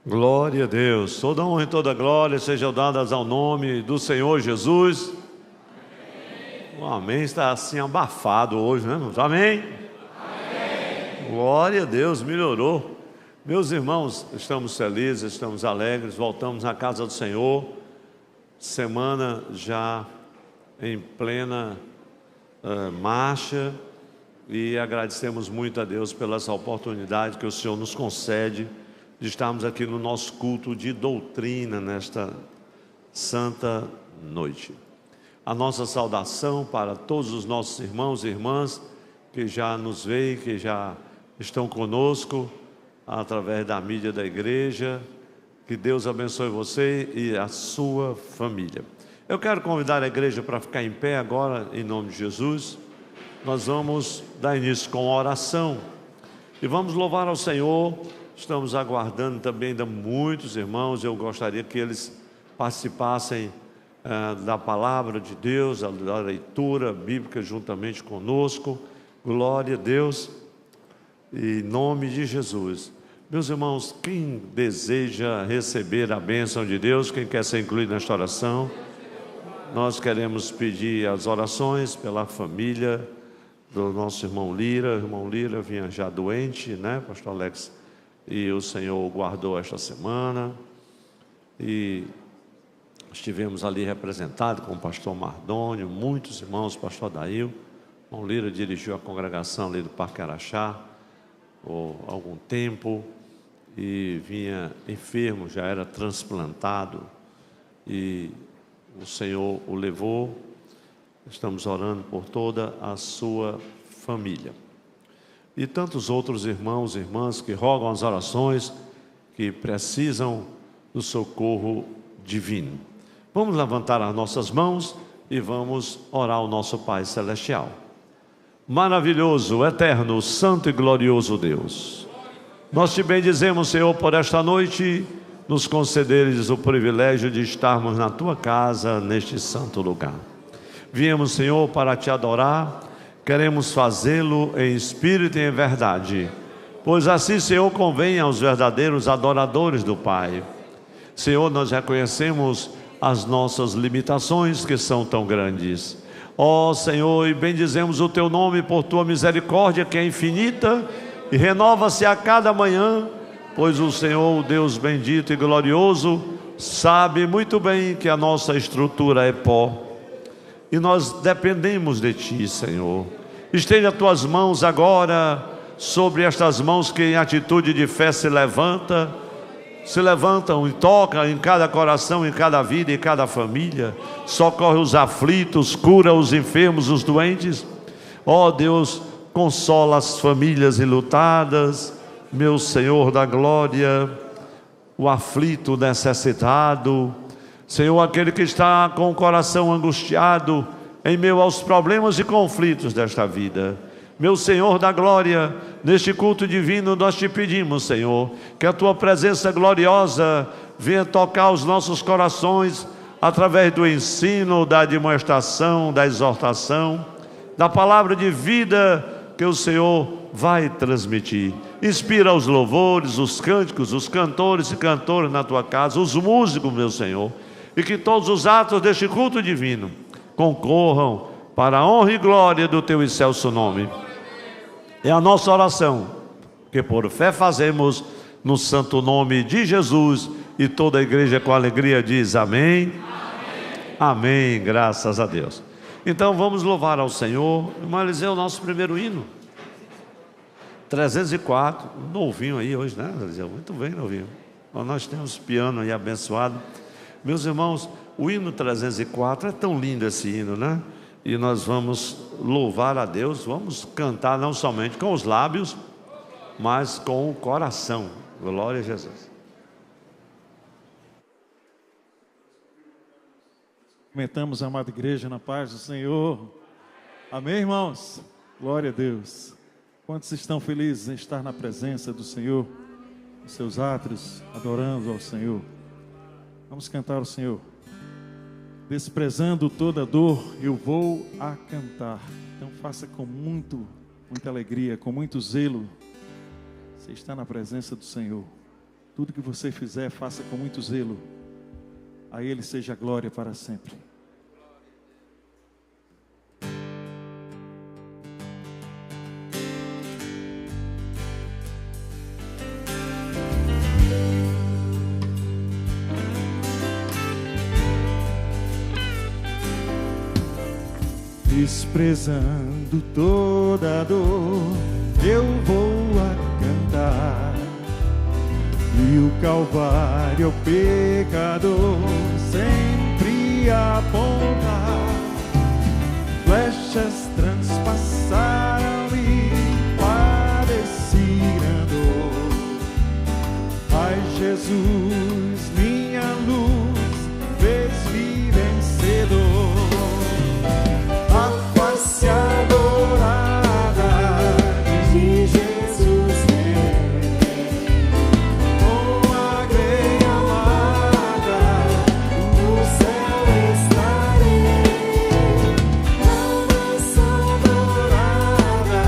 Glória a Deus. Toda honra e toda glória sejam dadas ao nome do Senhor Jesus. O amém está assim abafado hoje, né? Amém? Amém. Glória a Deus, melhorou. Meus irmãos, estamos felizes, estamos alegres, voltamos à casa do Senhor. Semana já em plena marcha, e agradecemos muito a Deus pela essa oportunidade que o Senhor nos concede de estarmos aqui no nosso culto de doutrina nesta santa noite. A nossa saudação para todos os nossos irmãos e irmãs que já nos veem, que já estão conosco através da mídia da igreja. Que Deus abençoe você e a sua família. Eu quero convidar a igreja para ficar em pé agora, em nome de Jesus. Nós vamos dar início com a oração e vamos louvar ao Senhor. Estamos aguardando também ainda muitos irmãos. Eu gostaria que eles participassem da palavra de Deus, da leitura bíblica juntamente conosco. Glória a Deus, em nome de Jesus. Meus irmãos, quem deseja receber a bênção de Deus, quem quer ser incluído nesta oração, nós queremos pedir as orações pela família do nosso irmão Lira. O irmão Lira vinha já doente, né, pastor Alex? E o Senhor o guardou esta semana, e estivemos ali representados com o pastor Mardônio, muitos irmãos, o pastor Dail. O irmão Lira dirigiu a congregação ali do Parque Araxá por algum tempo, e vinha enfermo, já era transplantado, e o Senhor o levou. Estamos orando por toda a sua família. E tantos outros irmãos e irmãs que rogam as orações, que precisam do socorro divino. Vamos levantar as nossas mãos e vamos orar ao nosso Pai Celestial. Maravilhoso, eterno, santo e glorioso Deus, nós te bendizemos, Senhor, por esta noite, nos concederes o privilégio de estarmos na tua casa, neste santo lugar. Viemos, Senhor, para te adorar. Queremos fazê-lo em espírito e em verdade, pois assim, Senhor, convém aos verdadeiros adoradores do Pai. Senhor, nós reconhecemos as nossas limitações, que são tão grandes. Ó Senhor, e bendizemos o teu nome por tua misericórdia, que é infinita e renova-se a cada manhã, pois o Senhor, o Deus bendito e glorioso, sabe muito bem que a nossa estrutura é pó, e nós dependemos de ti, Senhor. Estende as tuas mãos agora sobre estas mãos que em atitude de fé se levantam e tocam em cada coração, em cada vida, em cada família. Socorre os aflitos, cura os enfermos, os doentes. Ó Deus, consola as famílias enlutadas, meu Senhor da glória, o aflito, o necessitado. Senhor, aquele que está com o coração angustiado em meio aos problemas e conflitos desta vida. Meu Senhor da glória, neste culto divino nós te pedimos, Senhor, que a tua presença gloriosa venha tocar os nossos corações através do ensino, da demonstração, da exortação, da palavra de vida que o Senhor vai transmitir. Inspira os louvores, os cânticos, os cantores e cantoras na tua casa, os músicos, meu Senhor, e que todos os atos deste culto divino concorram para a honra e glória do teu excelso nome. É a nossa oração, que por fé fazemos no santo nome de Jesus, e toda a igreja com alegria diz amém. Amém, amém, graças a Deus. Então vamos louvar ao Senhor. Irmão Eliseu, o nosso primeiro hino 304, novinho aí hoje, né, Eliseu? Muito bem, novinho. Nós temos piano aí abençoado. Meus irmãos, o hino 304, é tão lindo esse hino, né? E nós vamos louvar a Deus, vamos cantar não somente com os lábios, mas com o coração. Glória a Jesus. Comentamos, amada igreja, na paz do Senhor. Amém, irmãos? Glória a Deus. Quantos estão felizes em estar na presença do Senhor, nos seus átrios, adorando ao Senhor? Vamos cantar ao Senhor. Desprezando toda dor, eu vou a cantar. Então faça com muita alegria, com muito zelo. Você está na presença do Senhor. Tudo que você fizer, faça com muito zelo. A Ele seja glória para sempre. Desprezando toda dor, eu vou a cantar. E o Calvário ao pecador sempre apontar. Flechas transpassaram e padeci grandor. Ai, Jesus, minha luz, fez-me vencedor. A face adorada de Jesus com a grei amada, no céu estarei. A face adorada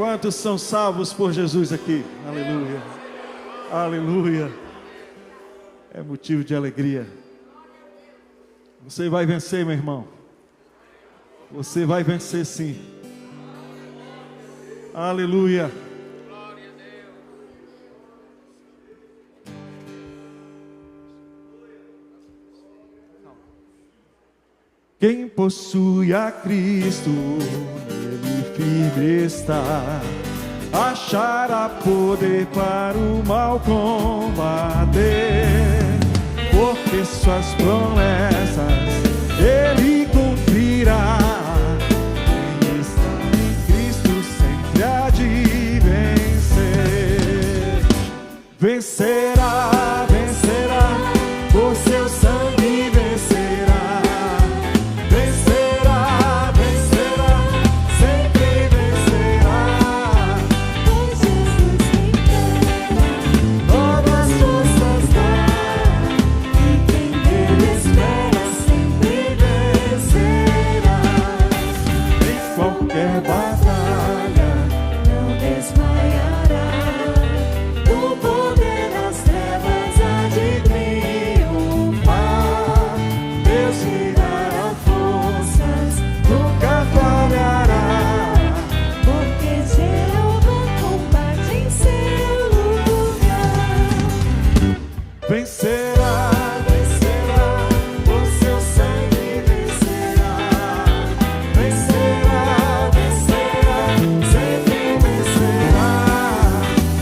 Quantos são salvos por Jesus aqui? Aleluia. Aleluia. É motivo de alegria. Você vai vencer, meu irmão. Você vai vencer sim. Aleluia. Quem possui a Cristo, nele firme está, achará poder para o mal combater, porque suas promessas ele cumprirá. Quem está em Cristo sempre há de vencer. Vencerá, vencerá, por seu sangue vencerá. Vencerá, vencerá, sempre vencerá. Pois Jesus quem quer, novas forças dá, e quem nele espera sempre vencerá. Em qualquer batalha Não desmaiará, o poder das trevas há de triunfar. Deus lhe dará forças, nunca falhará. Porque Jeová combate em seu lugar. Vencerá, vencerá, por seu sangue vencerá. Vencerá, vencerá, sempre vencerá.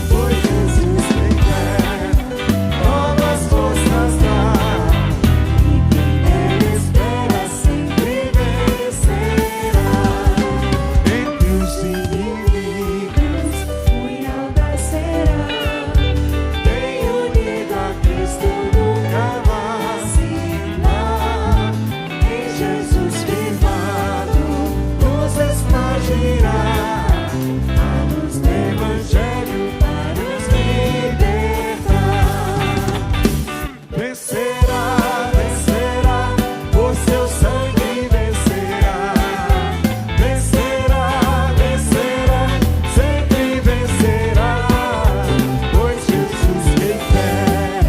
Pois Jesus quem quer, novas forças dá. E quem nele espera sempre vencerá. Entre os inimigos Punhal da será, tem unido a Cristo nunca vacilar. Em Jesus firmado nos expandirá, a luz do Evangelho para nos libertar. vencerá, vencerá, por seu sangue vencerá. Vencerá, vencerá, sempre vencerá. Pois Jesus quem quer,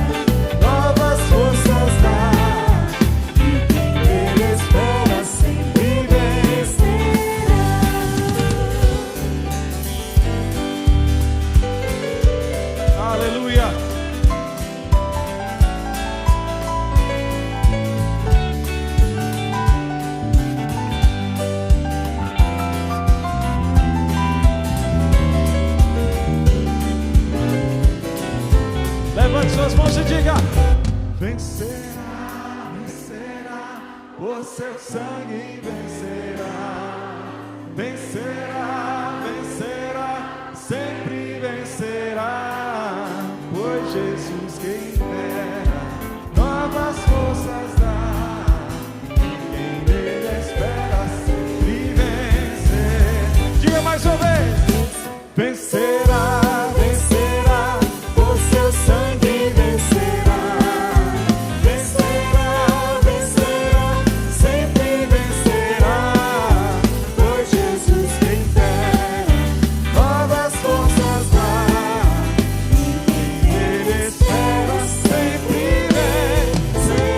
novas forças dá. E quem nele espera sempre vencerá. Aleluia. Levante suas mãos e diga: vencerá, vencerá, por seu sangue vencerá. Vencerá, vencerá, sempre vencerá. Pois Jesus quem dera, novas forças dá. Quem nele espera sempre vencer. Diga mais uma vez: vencerá, vencerá, por seu sangue vencerá. Vencerá, vencerá, sempre vencerá. Pois Jesus quem dera, novas forças dá. Quem nele espera sempre vencerá.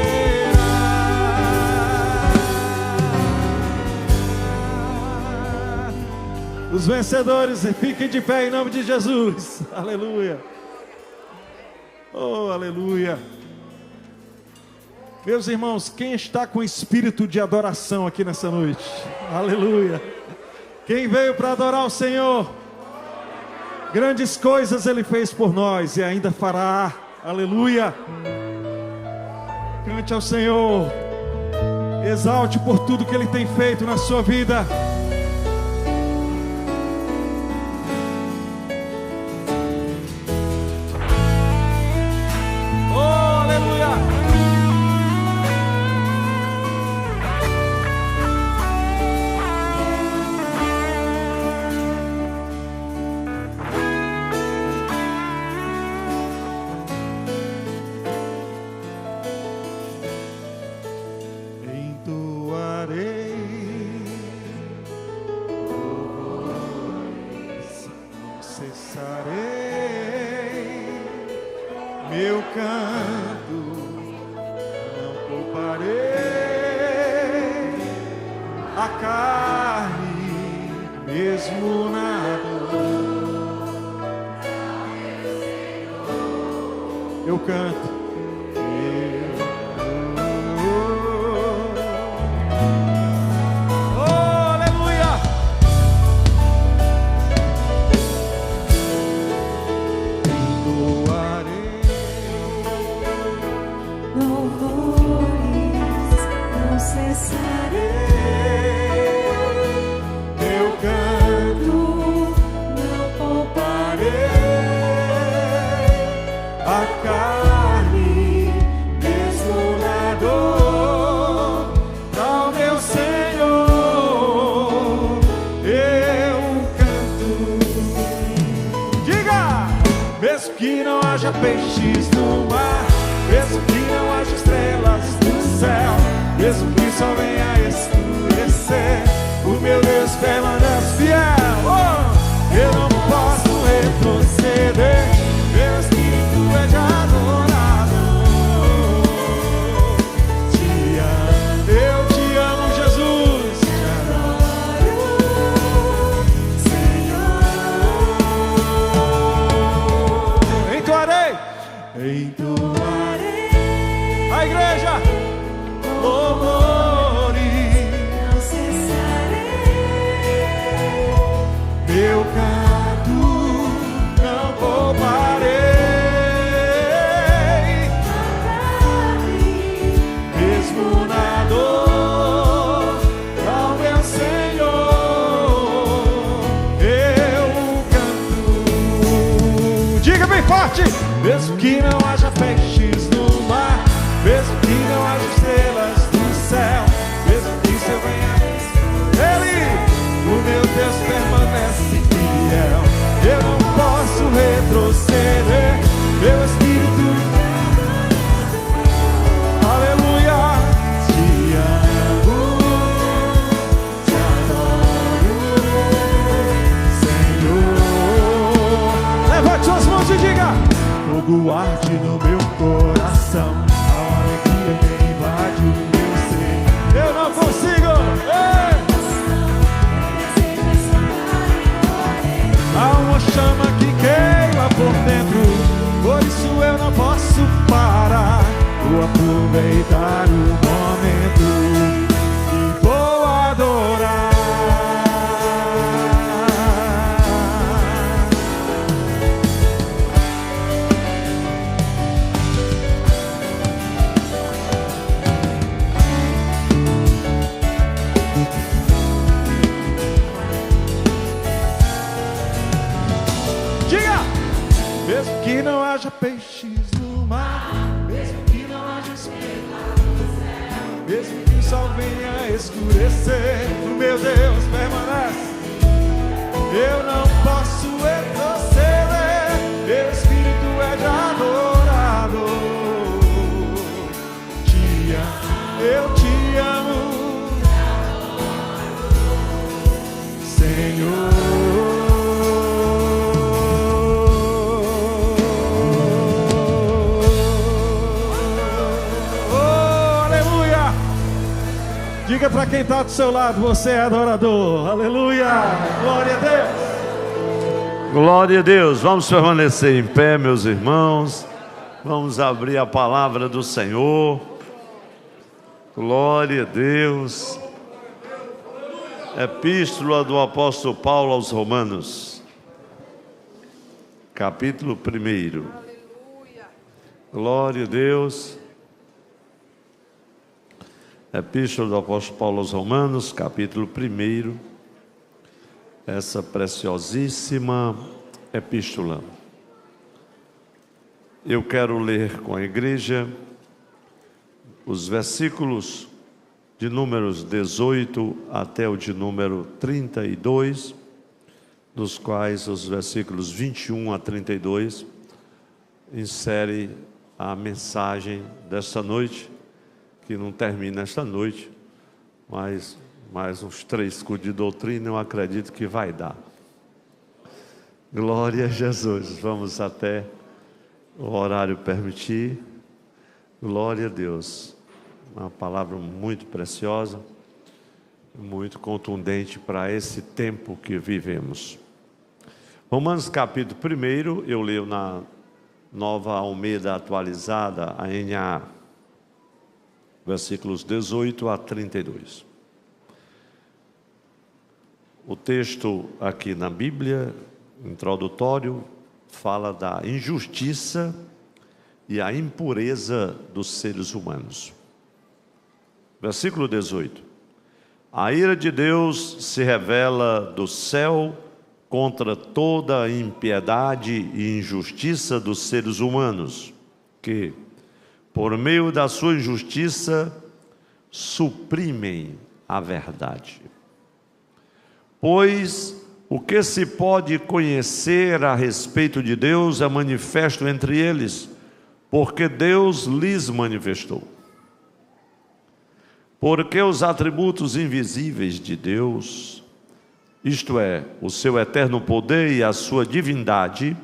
Os vencedores, fiquem de pé em nome de Jesus. Aleluia. Oh, aleluia. Meus irmãos, quem está com espírito de adoração aqui nessa noite? Aleluia. Quem veio para adorar o Senhor? Grandes coisas Ele fez por nós e ainda fará. Aleluia. Cante ao Senhor. Exalte por tudo que Ele tem feito na sua vida. Oh, aleluia. Entoarei louvores mesmo na dor. Eu canto. Peixes no mar, mesmo que não haja estrelas no céu, mesmo que só venha escurecer, o meu Deus permanece fiel. Oh! Eu não posso retroceder, meu espírito é de adorador. Te amo, eu te amo, Jesus. Te adoro, Senhor. Entoarei. A igreja, louvores, não cessarei. Meu canto não pouparei. Mesmo na dor, ao meu Senhor, eu canto. Diga bem forte. Mesmo que não haja peixes no mar, mesmo que não haja estrelas no céu, mesmo que seu venha, Ele, o meu Deus permanece fiel. Eu não posso retroceder, meu espírito, aleluia. Te amo, te adoro, Senhor. Levante suas mãos e diga: fogo arde no meu coração, a alegria que invade o meu ser. Eu não consigo. Há uma chama que queima por dentro, por isso eu não posso parar. Vou aproveitar o momento e vou adorar. Mesmo que não haja peixes no mar, mesmo que não haja estrelas no céu, mesmo que o sol venha escurecer, o meu Deus permanece. Eu não posso retroceder, meu espírito é de adorador. Te amo, eu te amo, Senhor. Diga para quem está do seu lado: você é adorador. Aleluia, glória a Deus. Glória a Deus. Vamos permanecer em pé, meus irmãos. Vamos abrir a palavra do Senhor. Glória a Deus. Epístola do apóstolo Paulo aos Romanos, capítulo 1. Glória a Deus. Epístola do apóstolo Paulo aos Romanos, capítulo 1. Essa preciosíssima epístola. Eu quero ler com a igreja os versículos de números 18 até o de número 32, dos quais os versículos 21 a 32 insere a mensagem desta noite, que não termina esta noite, mas mais uns 3 cursos de doutrina eu acredito que vai dar. Glória a Jesus. Vamos até o horário permitir. Glória a Deus. Uma palavra muito preciosa. muito contundente para esse tempo que vivemos. Romanos capítulo 1, eu leio na Nova Almeida Atualizada, a NA, versículos 18 a 32. O texto aqui na Bíblia, introdutório, fala da injustiça e a impureza dos seres humanos. Versículo 18. A ira de Deus se revela do céu contra toda a impiedade e injustiça dos seres humanos, que, por meio da sua injustiça, suprimem a verdade. Pois o que se pode conhecer a respeito de Deus é manifesto entre eles, porque Deus lhes manifestou. Porque os atributos invisíveis de Deus, isto é, o seu eterno poder e a sua divindade,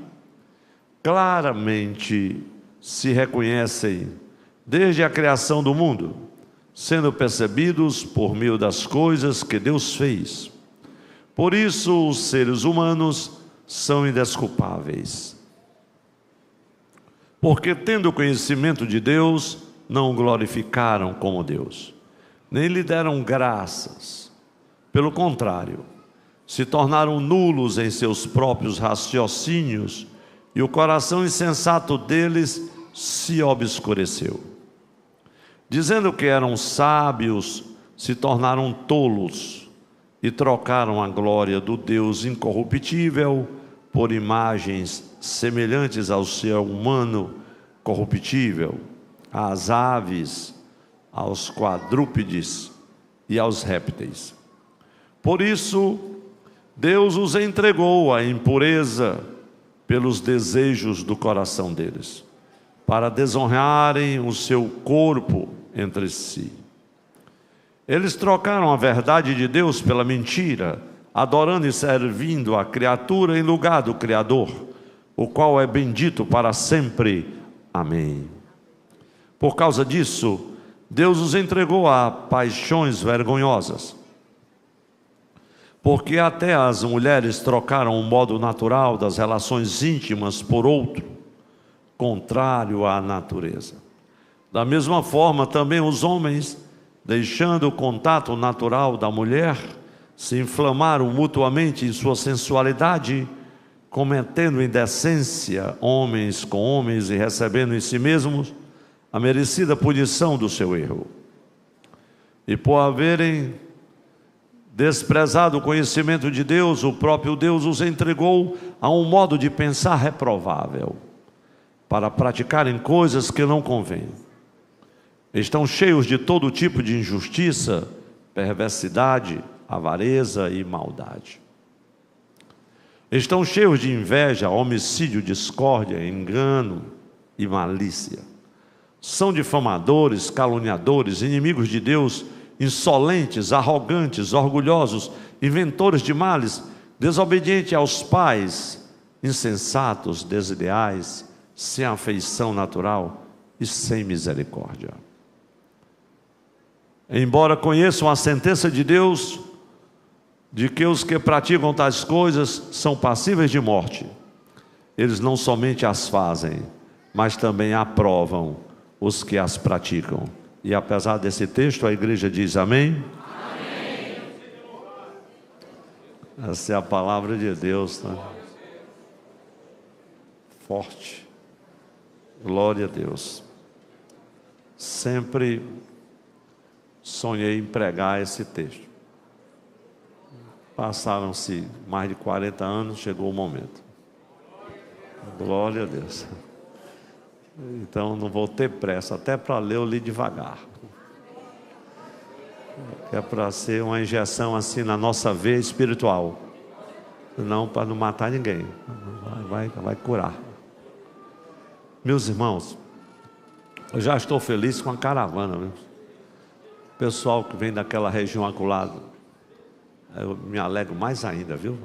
claramente se reconhecem desde a criação do mundo, sendo percebidos por meio das coisas que Deus fez. Por isso os seres humanos são indesculpáveis. Porque tendo conhecimento de Deus, não o glorificaram como Deus, nem lhe deram graças. Pelo contrário, se tornaram nulos em seus próprios raciocínios, e o coração insensato deles se obscureceu. Dizendo que eram sábios, se tornaram tolos, e trocaram a glória do Deus incorruptível por imagens semelhantes ao ser humano corruptível, às aves, aos quadrúpedes e aos répteis. Por isso, Deus os entregou à impureza pelos desejos do coração deles, para desonrarem o seu corpo entre si. Eles trocaram a verdade de Deus pela mentira, adorando e servindo a criatura em lugar do Criador, o qual é bendito para sempre. Amém. Por causa disso, Deus os entregou a paixões vergonhosas, porque até as mulheres trocaram o modo natural das relações íntimas por outro, contrário à natureza. Da mesma forma, também os homens, deixando o contato natural da mulher, se inflamaram mutuamente em sua sensualidade, cometendo indecência homens com homens e recebendo em si mesmos a merecida punição do seu erro. E por haverem desprezado o conhecimento de Deus, o próprio Deus os entregou a um modo de pensar reprovável, para praticarem coisas que não convêm. Estão cheios de todo tipo de injustiça, perversidade, avareza e maldade. Estão cheios de inveja, homicídio, discórdia, engano e malícia. São difamadores, caluniadores, inimigos de Deus, insolentes, arrogantes, orgulhosos, inventores de males, desobedientes aos pais, insensatos, desleais, sem afeição natural e sem misericórdia. Embora conheçam a sentença de Deus, de que os que praticam tais coisas são passíveis de morte, eles não somente as fazem, mas também aprovam os que as praticam. E apesar desse texto, a igreja diz amém? Amém. Essa é a palavra de Deus, né? Forte. Glória a Deus. Sempre sonhei em pregar esse texto. Passaram-se mais de 40 anos, chegou o momento. Glória a Deus. Então não vou ter pressa, até para ler eu li devagar. É para ser uma injeção assim na nossa veia espiritual, não para não matar ninguém, vai curar. Meus irmãos, eu já estou feliz com a caravana, viu? Pessoal que vem daquela região acolada, eu me alegro mais ainda, viu?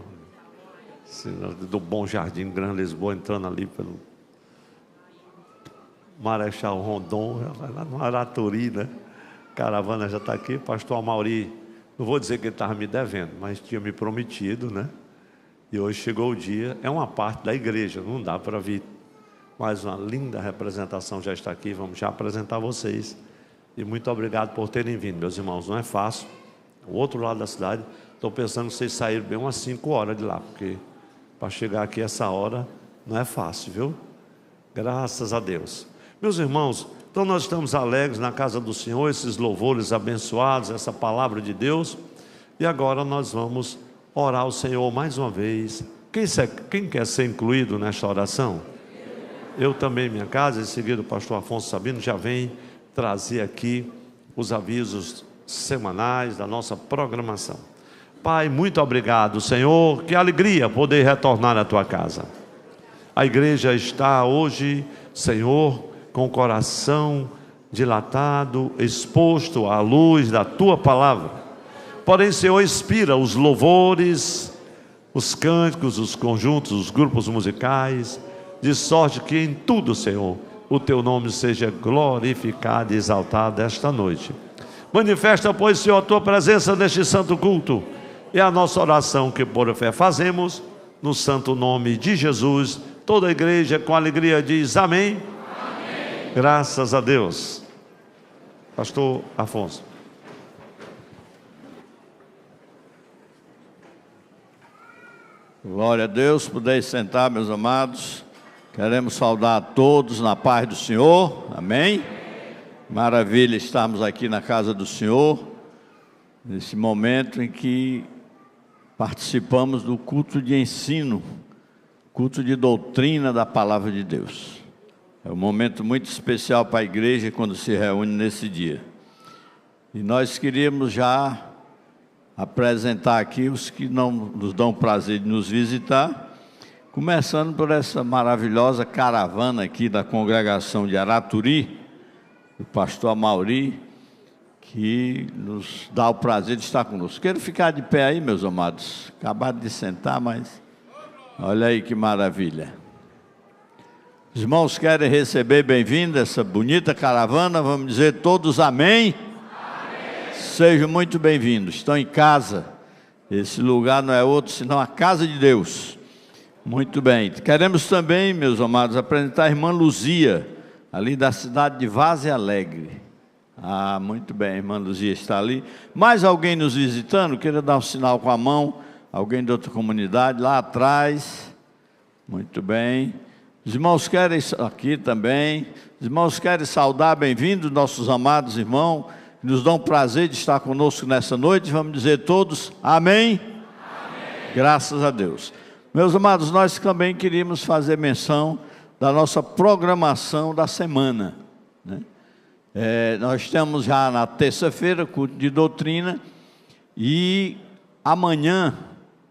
Do Bom Jardim, Grande Lisboa, entrando ali pelo Marechal Rondon, lá no Araturi, né? Caravana já está aqui. Pastor Amauri Não vou dizer que ele estava me devendo, mas tinha me prometido, né? E hoje chegou o dia, é uma parte da igreja, não dá para vir. Mas uma linda representação já está aqui, vamos já apresentar vocês. E muito obrigado por terem vindo, meus irmãos, não é fácil. O outro lado da cidade, estou pensando que vocês saíram bem umas 5 horas de lá, porque para chegar aqui essa hora não é fácil, viu? Graças a Deus. Meus irmãos, então nós estamos alegres na casa do Senhor, esses louvores abençoados, essa palavra de Deus. E agora nós vamos orar ao Senhor mais uma vez. Quem quer ser incluído nesta oração? Eu também, minha casa, em seguida o pastor Afonso Sabino já vem trazer aqui os avisos semanais da nossa programação. Pai, muito obrigado, Senhor, que alegria poder retornar à tua casa. A igreja está hoje, Senhor, com o coração dilatado, exposto à luz da tua palavra. Porém, Senhor, inspira os louvores, os cânticos, os conjuntos, os grupos musicais, de sorte que em tudo, Senhor, o teu nome seja glorificado e exaltado esta noite. Manifesta, pois, Senhor, a tua presença neste santo culto. É a nossa oração que por fé fazemos, no santo nome de Jesus. Toda a igreja com alegria diz amém. Amém. Graças a Deus. Pastor Afonso. Glória a Deus, podeis sentar, meus amados. Queremos saudar a todos na paz do Senhor, amém? Maravilha estarmos aqui na casa do Senhor, nesse momento em que participamos do culto de ensino, culto de doutrina da palavra de Deus. É um momento muito especial para a igreja quando se reúne nesse dia. E nós queríamos já apresentar aqui os que não nos dão o prazer de nos visitar, começando por essa maravilhosa caravana aqui da congregação de Araturi, o pastor Amauri, que nos dá o prazer de estar conosco. Quero ficar de pé aí, meus amados. Acabaram de sentar, mas olha aí que maravilha. Os irmãos querem receber bem-vindo essa bonita caravana, vamos dizer todos amém? Amém. Sejam muito bem-vindos, estão em casa. Esse lugar não é outro senão a casa de Deus. Muito bem, queremos também, meus amados, apresentar a irmã Luzia, ali da cidade de Vaze Alegre. Ah, muito bem, a irmã Luzia está ali. Mais alguém nos visitando? Queira dar um sinal com a mão, alguém de outra comunidade, lá atrás. Muito bem. Os irmãos querem, aqui também, os irmãos querem saudar, bem-vindos, nossos amados irmãos, que nos dão prazer de estar conosco nessa noite. Vamos dizer todos, amém? Amém. Graças a Deus. Meus amados, nós também queríamos fazer menção da nossa programação da semana, né? Nós temos já na terça-feira culto de doutrina e amanhã,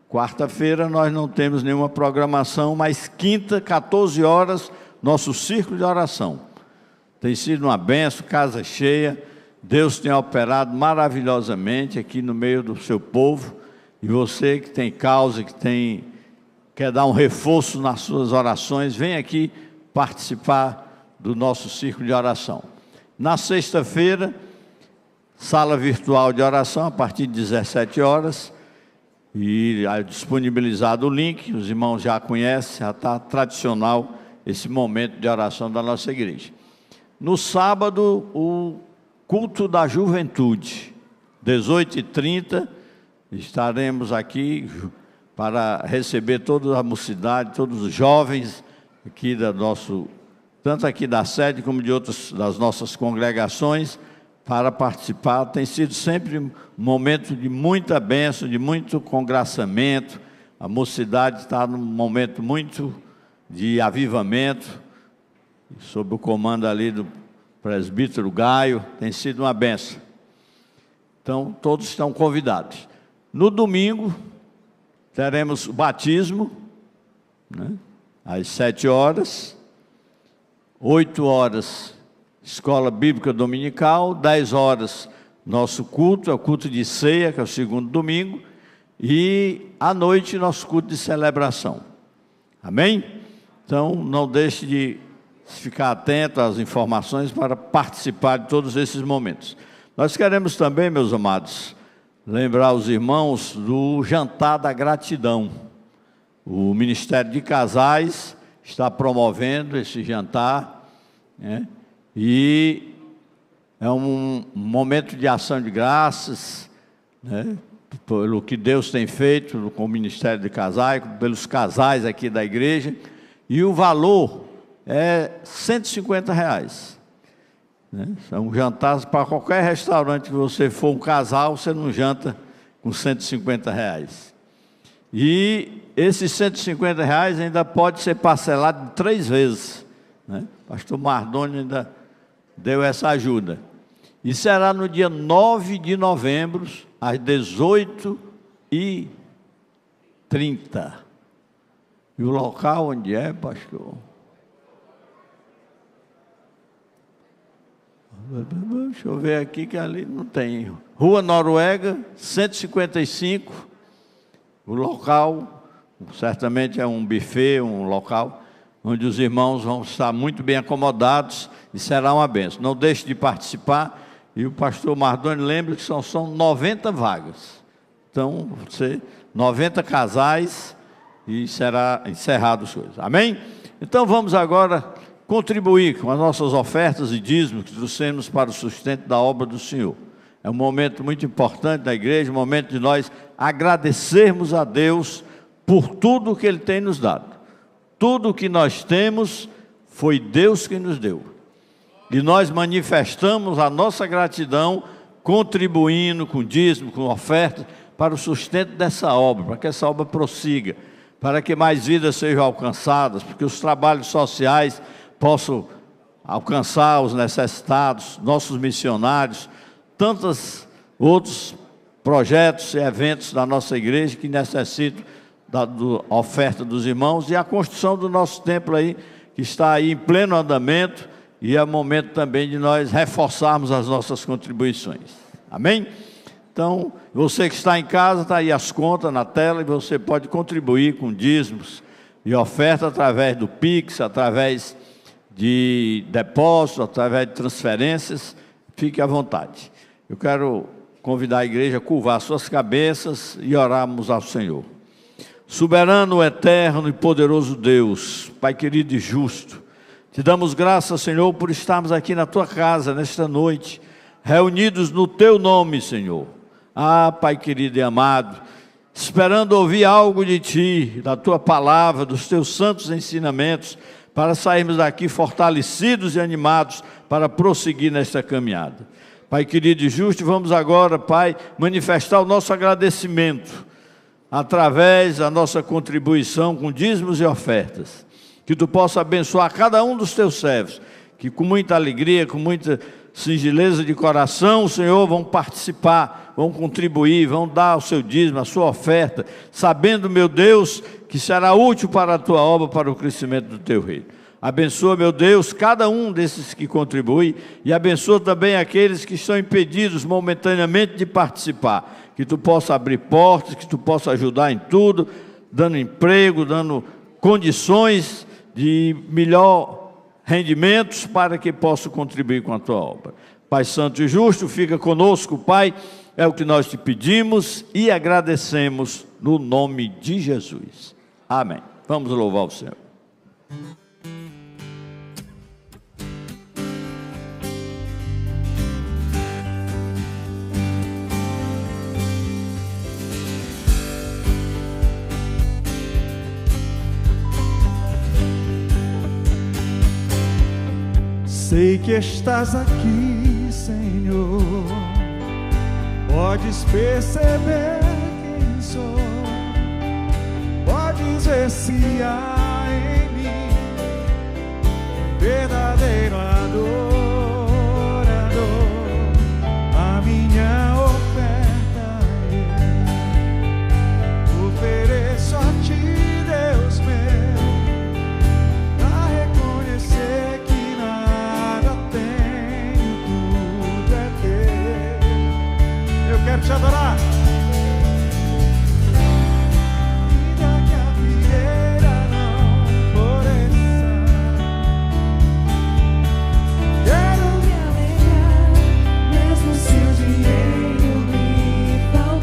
quarta-feira, nós não temos nenhuma programação, mas quinta, 14 horas, nosso círculo de oração. Tem sido uma benção, casa cheia, Deus tem operado maravilhosamente aqui no meio do seu povo, e você que tem causa, quer dar um reforço nas suas orações, vem aqui participar do nosso círculo de oração. Na sexta-feira, sala virtual de oração, a partir de 17 horas, e disponibilizado o link, os irmãos já conhecem, já está tradicional esse momento de oração da nossa igreja. No sábado, o culto da juventude, 18h30, estaremos aqui para receber toda a mocidade, todos os jovens aqui tanto aqui da sede como de outras das nossas congregações, para participar. Tem sido sempre um momento de muita bênção, de muito congraçamento. A mocidade está num momento muito de avivamento, sob o comando ali do presbítero Gaio, tem sido uma bênção. Então, todos estão convidados. No domingo, teremos o batismo, né, às 7 horas, 8 horas, escola bíblica dominical, 10 horas, nosso culto, é o culto de ceia, que é o segundo domingo, e à noite, nosso culto de celebração. Amém? Então, não deixe de ficar atento às informações para participar de todos esses momentos. Nós queremos também, meus amados, lembrar os irmãos do jantar da gratidão. O Ministério de Casais está promovendo esse jantar, né? E é um momento de ação de graças, né? Pelo que Deus tem feito com o Ministério de Casais, pelos casais aqui da igreja, e o valor é R$150, né? É um jantar para qualquer restaurante que você for um casal, você não janta com R$150. E esses R$150 ainda pode ser parcelado 3 vezes, né? Pastor Mardoni ainda deu essa ajuda. E será no dia 9 de novembro, às 18h30. E o local onde é, pastor? Deixa eu ver aqui que ali não tem. Rua Noruega, 155. O local, certamente é um buffet, um local onde os irmãos vão estar muito bem acomodados e será uma bênção. Não deixe de participar. E o pastor Mardoni lembra que são 90 vagas. Então, 90 casais e será encerrado as coisas. Amém? Então, vamos agora contribuir com as nossas ofertas e dízimos que trouxemos para o sustento da obra do Senhor. É um momento muito importante da igreja, um momento de nós agradecermos a Deus por tudo que Ele tem nos dado. Tudo que nós temos foi Deus que nos deu. E nós manifestamos a nossa gratidão, contribuindo com dízimo, com oferta, para o sustento dessa obra, para que essa obra prossiga, para que mais vidas sejam alcançadas, porque os trabalhos sociais possam alcançar os necessitados, nossos missionários, tantos outros projetos e eventos da nossa igreja que necessitam da oferta dos irmãos e a construção do nosso templo aí, que está aí em pleno andamento, e é momento também de nós reforçarmos as nossas contribuições. Amém? Então, você que está em casa, está aí as contas na tela, e você pode contribuir com dízimos e oferta através do Pix, através de depósito, através de transferências. Fique à vontade. Eu quero convidar a igreja a curvar suas cabeças e orarmos ao Senhor. Soberano, eterno e poderoso Deus, Pai querido e justo, te damos graças, Senhor, por estarmos aqui na Tua casa nesta noite, reunidos no Teu nome, Senhor. Ah, Pai querido e amado, esperando ouvir algo de Ti, da Tua palavra, dos Teus santos ensinamentos, para sairmos daqui fortalecidos e animados para prosseguir nesta caminhada. Pai querido e justo, vamos agora, Pai, manifestar o nosso agradecimento através da nossa contribuição com dízimos e ofertas. Que Tu possa abençoar cada um dos Teus servos, que com muita alegria, com muita singeleza de coração, Senhor, vão participar, vão contribuir, vão dar o seu dízimo, a sua oferta, sabendo, meu Deus, que será útil para a Tua obra, para o crescimento do Teu reino. Abençoa, meu Deus, cada um desses que contribui, e abençoa também aqueles que estão impedidos momentaneamente de participar. Que Tu possa abrir portas, que Tu possa ajudar em tudo, dando emprego, dando condições de melhor rendimentos para que possa contribuir com a Tua obra. Pai Santo e Justo, fica conosco, Pai, é o que nós Te pedimos e agradecemos no nome de Jesus. Amém. Vamos louvar o Senhor. Sei que estás aqui, Senhor. Podes perceber quem sou. Podes ver se há em mim verdadeiro adorador. A minha oferta eu ofereço a Ti, Deus meu, pra reconhecer que quero Te adorar. Ainda que a videira não floresça, quero me alegrar, mesmo se o dinheiro me faltar.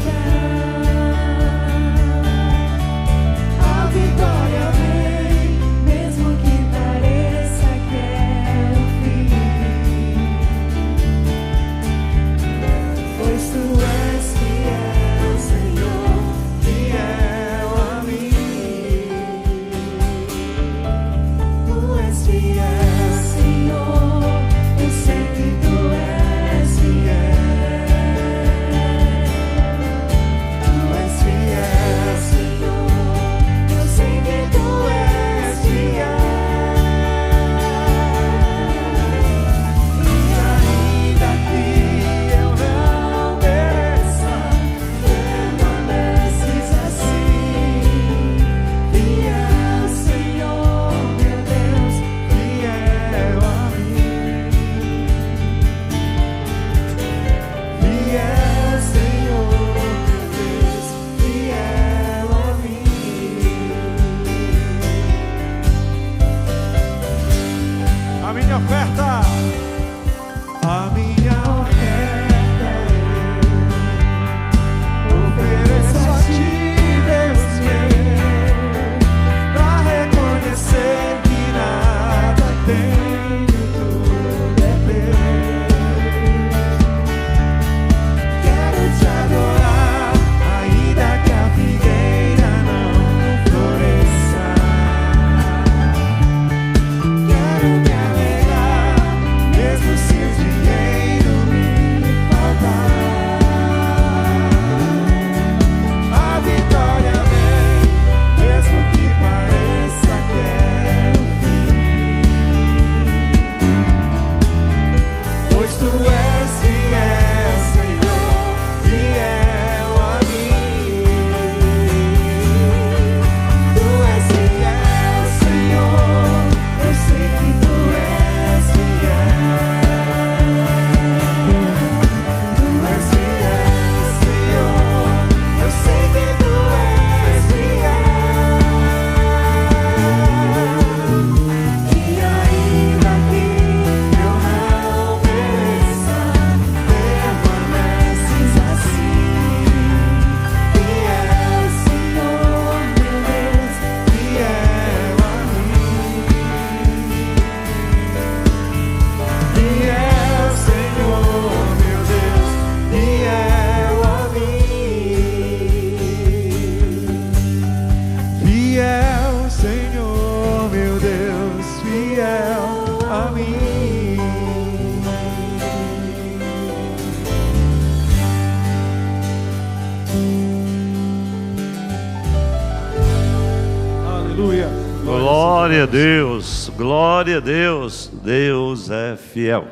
Glória a Deus, glória a Deus, Deus é fiel.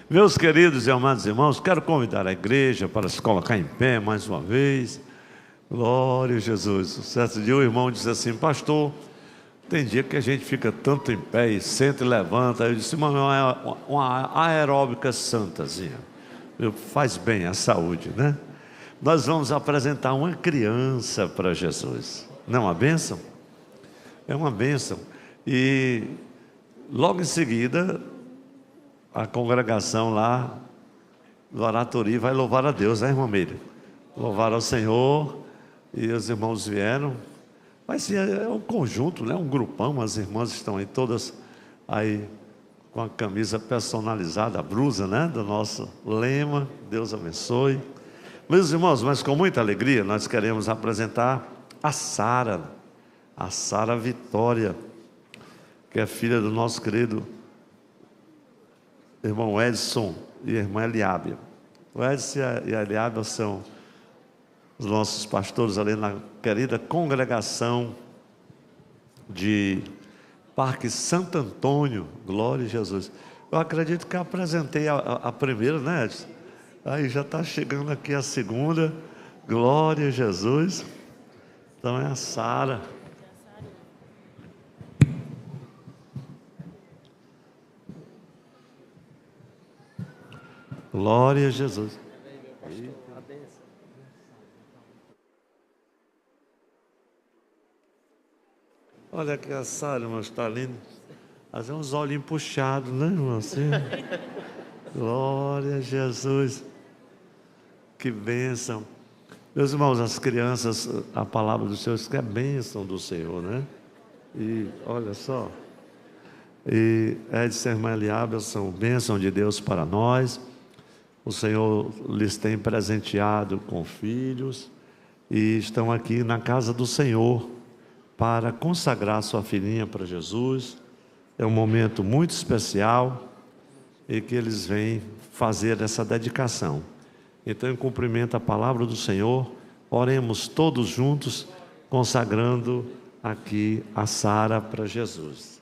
Meus queridos e amados irmãos, quero convidar a igreja para se colocar em pé mais uma vez. Glória a Jesus. Certo dia o irmão disse assim: pastor, tem dia que a gente fica tanto em pé e senta e levanta. Eu disse: mano, é uma aeróbica santazinha, faz bem à saúde, né? Nós vamos apresentar uma criança para Jesus. Não é uma bênção? É uma bênção. E logo em seguida a congregação lá do Aratori vai louvar a Deus, né, irmã Meire? Louvar ao Senhor. E os irmãos vieram. Vai ser um conjunto, né? Um grupão. As irmãs estão aí todas aí com a camisa personalizada, a blusa, né? Do nosso lema. Deus abençoe. Meus irmãos, mas com muita alegria nós queremos apresentar a Sara Vitória, que é filha do nosso querido irmão Edson e irmã Eliábia. O Edson e a Eliábia são os nossos pastores ali na querida congregação de Parque Santo Antônio. Glória a Jesus. Eu acredito que eu apresentei a primeira, né, Edson? Aí já está chegando aqui a segunda. Glória a Jesus. Então é a Sara. Glória a Jesus. Olha aqui a Sara, irmão, está linda. Fazer uns olhinhos puxados, né, irmão? Assim. Glória a Jesus. Que bênção. Meus irmãos, as crianças, a palavra do Senhor diz que é bênção do Senhor, né? E olha só. E Edson e a irmã Eliábia são bênção de Deus para nós. O Senhor lhes tem presenteado com filhos e estão aqui na casa do Senhor para consagrar sua filhinha para Jesus. É um momento muito especial e que eles vêm fazer essa dedicação. Então, em cumprimento à palavra do Senhor, oremos todos juntos, consagrando aqui a Sara para Jesus.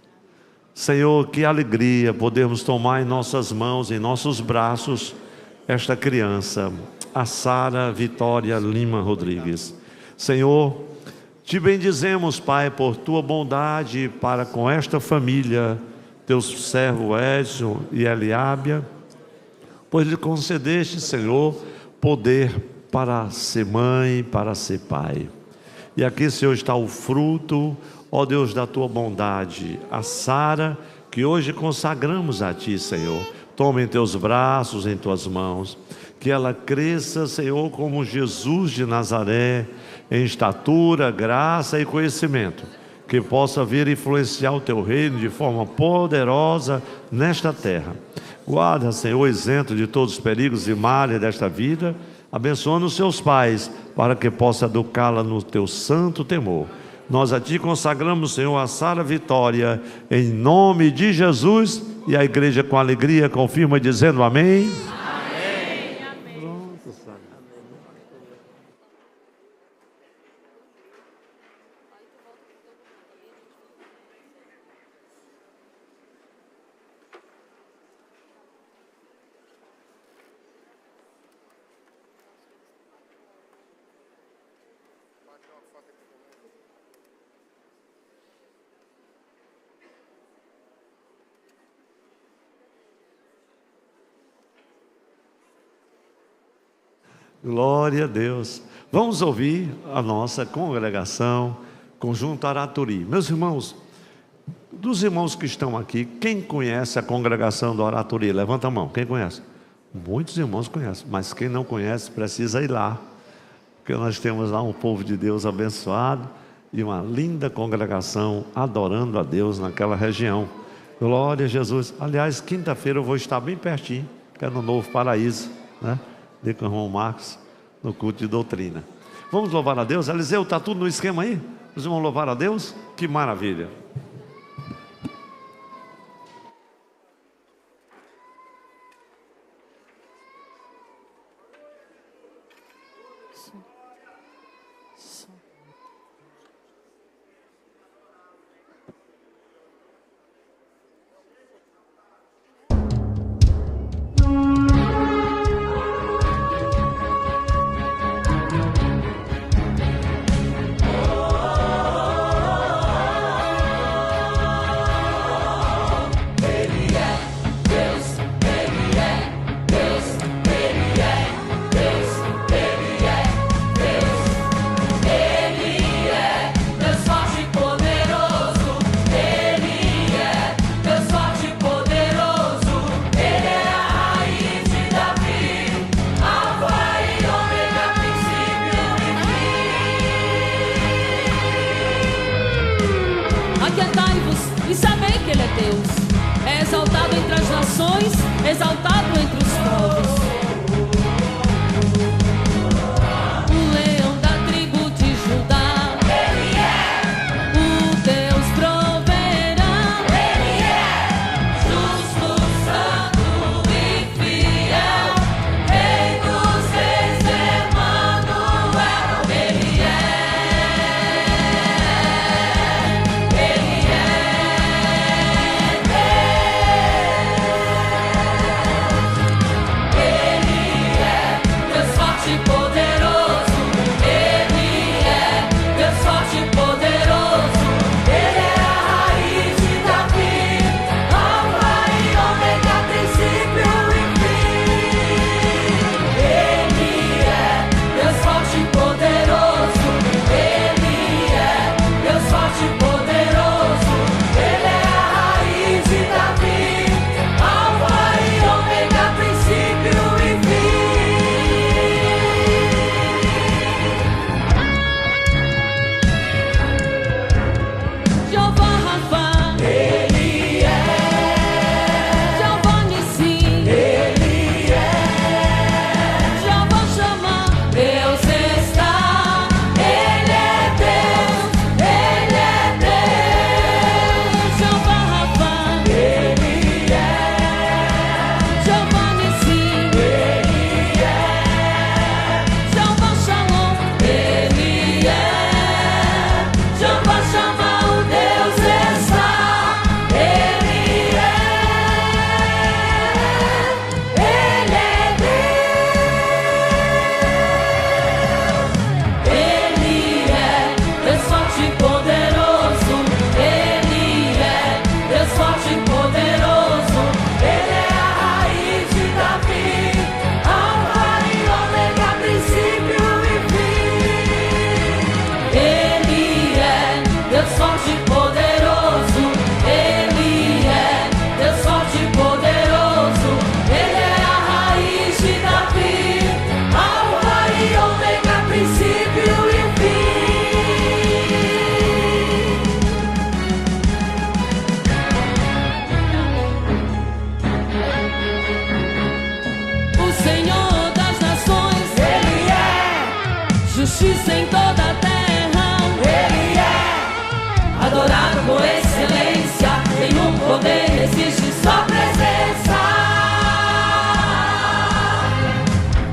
Senhor, que alegria podermos tomar em nossas mãos, em nossos braços, esta criança, a Sara Vitória Lima Rodrigues. Senhor, te bendizemos, Pai, por tua bondade para com esta família, teu servo Edson e Eliábia, pois lhe concedeste, Senhor, poder para ser mãe, para ser pai. E aqui, Senhor, está o fruto, ó Deus, da tua bondade, a Sara, que hoje consagramos a ti, Senhor. Toma em teus braços, em tuas mãos, que ela cresça, Senhor, como Jesus de Nazaré, em estatura, graça e conhecimento, que possa vir influenciar o teu reino de forma poderosa nesta terra. Guarda, Senhor, isento de todos os perigos e males desta vida, abençoando os seus pais, para que possa educá-la no teu santo temor. Nós a ti consagramos, Senhor, a Sara Vitória, em nome de Jesus, e a igreja com alegria confirma dizendo amém. Amém. Amém. Pronto, Sara. Glória a Deus. Vamos ouvir a nossa congregação, Conjunto Aratori. Meus irmãos, dos irmãos que estão aqui, quem conhece a congregação do Aratori? Levanta a mão, quem conhece? Muitos irmãos conhecem, mas quem não conhece precisa ir lá, porque nós temos lá um povo de Deus abençoado e uma linda congregação adorando a Deus naquela região. Glória a Jesus. Aliás, quinta-feira eu vou estar bem pertinho, que é no Novo Paraíso, né? De com o irmão Marcos, no culto de doutrina. Vamos louvar a Deus? Eliseu, está tudo no esquema aí? Vocês vão louvar a Deus? Que maravilha! nações, exaltado entre os povos. O leão da tribo de Judá, Ele é o Deus proverão. Ele é justo, santo e fiel, Rei dos reis, Emanuel. Ele é Deus forte e poderoso. Ele é Deus forte e poderoso. Ele é a raiz de Davi, Alfa e Ômega, princípio e fim. Ele é Deus forte e poderoso. Ele é Deus forte e poderoso. Ele é a raiz de Davi, Alfa e Ômega, princípio e fim. Jeová Rafa, Ele é Jeová Nissi, Ele é Jeová Shama, Deus está, Ele é Deus, Ele é Deus. Jeová Rafa, Ele é Jeová Nissi, Ele é Jeová Shalom, Ele é Jeová Shama, o Deus está, Ele é Deus. Ele é Deus forte e poderoso. Ele é Deus forte e poderoso. Ele é a raiz de Davi, Alfa e Ômega, princípio e fim. Ele é Deus forte e poderoso. Ele é Deus forte e poderoso. Ele é a raiz de Davi, Alfa e Ômega, princípio e fim. O Senhor das nações, Ele é justiça em toda a terra. Ele é adorado com excelência, nenhum poder resiste sua presença.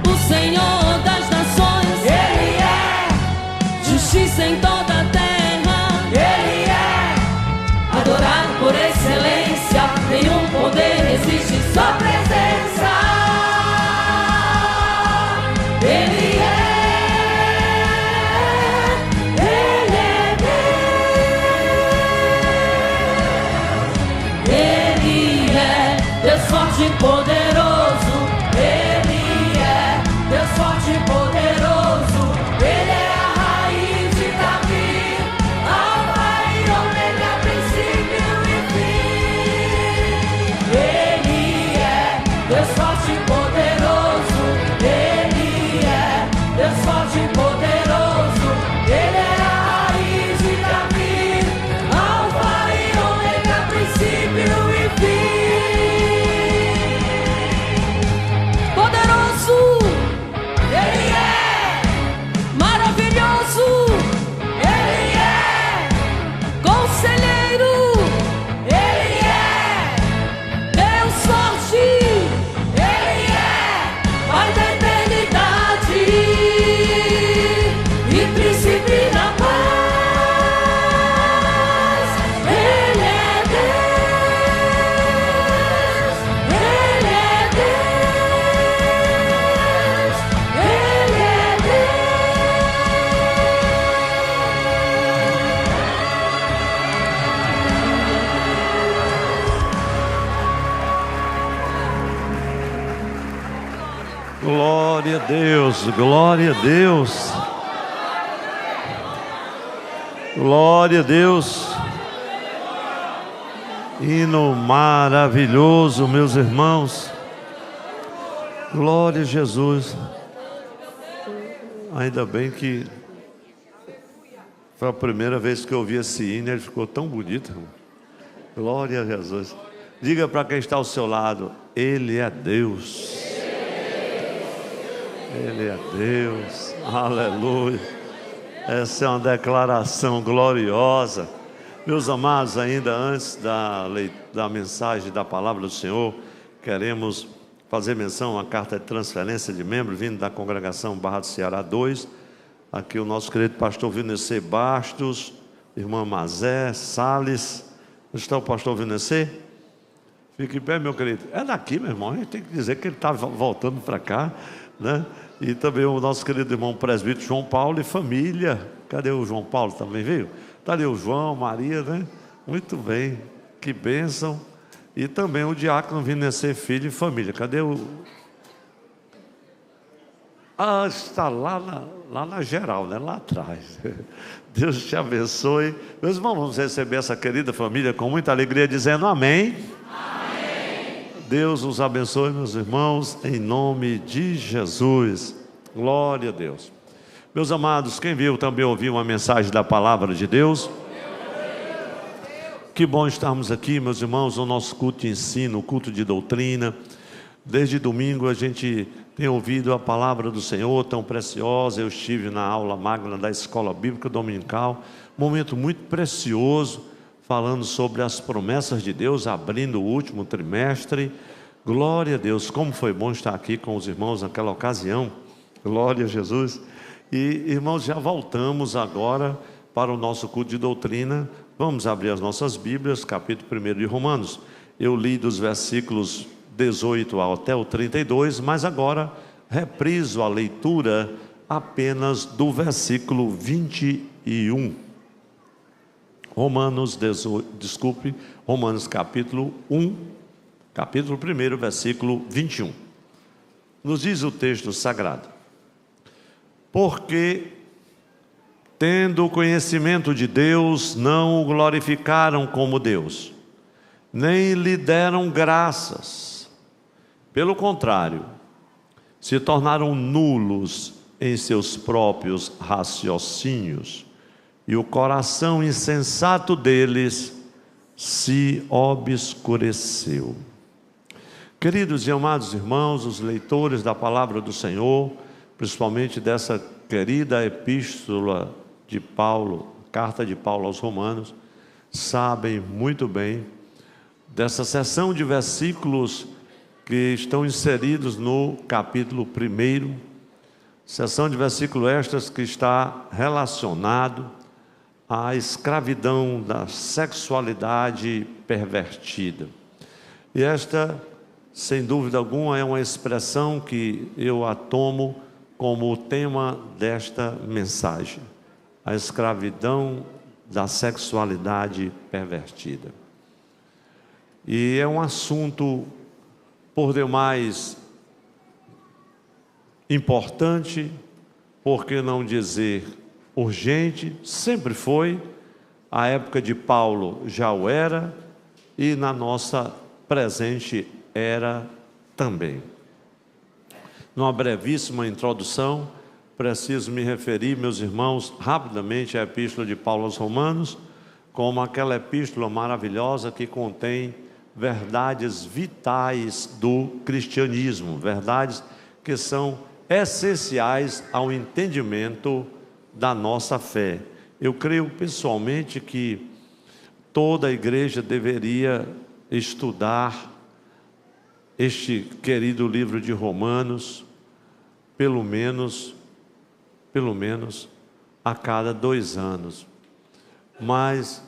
O Senhor das nações, Ele é justiça em toda a terra. Ele é adorado por excelência, nenhum poder resiste sua presença. Ele é Deus forte e poderoso. Ele é Deus forte e poderoso. Ele é a raiz de Davi, Alfa e Ômega, princípio e fim. Ele é Deus forte e poderoso. Ele é Deus forte e poderoso. Ele é a raiz de Davi, Alfa e Ômega, princípio e fim. Poderoso, Ele é maravilhoso. Ele é conselheiro. Ele é Deus forte. Ele é Pai da eternidade e príncipe da paz. Ele é Deus. Ele é Deus. Ele é Glória a Deus, glória a Deus. Glória a Deus. Hino maravilhoso, meus irmãos. Glória a Jesus. Ainda bem que foi a primeira vez que eu ouvi esse hino, ele ficou tão bonito. Glória a Jesus. Diga para quem está ao seu lado: Ele é Deus. Ele é Deus. Aleluia. Essa é uma declaração gloriosa. Meus amados, ainda antes da mensagem da palavra do Senhor, queremos fazer menção à carta de transferência de membro vindo da congregação Barra do Ceará 2. Aqui o nosso querido pastor Vinecê Bastos, irmã Mazé, Salles. Onde está o pastor Vinecê? Fique em pé, meu querido. É daqui, meu irmão. A gente tem que dizer que ele está voltando para cá, né? E também o nosso querido irmão presbítero João Paulo e família. Cadê o João Paulo? Também veio? Está ali o João, Maria, né? Muito bem. Que bênção. E também o diácono Vinecê Filho e família. Cadê o... Ah, está lá na geral, né? Lá atrás. Deus te abençoe. Meus irmãos, vamos receber essa querida família com muita alegria, dizendo amém. Amém. Deus os abençoe, meus irmãos, em nome de Jesus. Glória a Deus. Meus amados, quem viu também ouviu uma mensagem da palavra de Deus? Que bom estarmos aqui, meus irmãos, no nosso culto de ensino, culto de doutrina. Desde domingo a gente tem ouvido a palavra do Senhor tão preciosa. Eu estive na aula magna da Escola Bíblica Dominical, momento muito precioso, falando sobre as promessas de Deus, abrindo o último trimestre. Glória a Deus, como foi bom estar aqui com os irmãos naquela ocasião. Glória a Jesus. E irmãos, já voltamos agora para o nosso culto de doutrina. Vamos abrir as nossas Bíblias, capítulo 1 de Romanos. Eu li dos versículos 18 até o 32, mas agora repriso a leitura apenas do versículo 21. Romanos capítulo 1, capítulo 1, versículo 21. Nos diz o texto sagrado: porque, tendo o conhecimento de Deus, não o glorificaram como Deus, nem lhe deram graças. Pelo contrário, se tornaram nulos em seus próprios raciocínios, e o coração insensato deles se obscureceu. Queridos e amados irmãos, os leitores da palavra do Senhor, principalmente dessa querida epístola de Paulo, carta de Paulo aos Romanos, sabem muito bem dessa seção de versículos que estão inseridos no capítulo 1, seção de versículos estas que está relacionado à escravidão da sexualidade pervertida. E esta, sem dúvida alguma, é uma expressão que eu a tomo como o tema desta mensagem: a escravidão da sexualidade pervertida. E é um assunto, por demais, importante, por que não dizer urgente. Sempre foi, a época de Paulo já o era, e na nossa presente era também. Numa brevíssima introdução, preciso me referir, meus irmãos, rapidamente à epístola de Paulo aos Romanos, como aquela epístola maravilhosa que contém verdades vitais do cristianismo, verdades que são essenciais ao entendimento da nossa fé. Eu creio pessoalmente que toda a igreja deveria estudar este querido livro de Romanos, pelo menos a cada 2 anos. Mas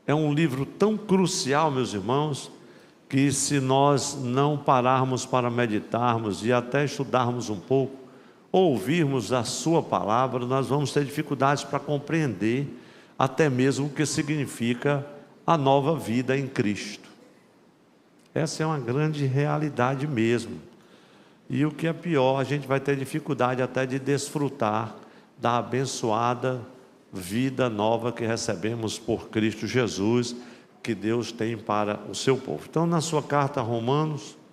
é um livro tão crucial, meus irmãos, que se nós não pararmos para meditarmos e até estudarmos um pouco, ouvirmos a sua palavra, nós vamos ter dificuldades para compreender até mesmo o que significa a nova vida em Cristo. Essa é uma grande realidade mesmo. E o que é pior, a gente vai ter dificuldade até de desfrutar da abençoada vida nova que recebemos por Cristo Jesus, que Deus tem para o seu povo. Então, na sua carta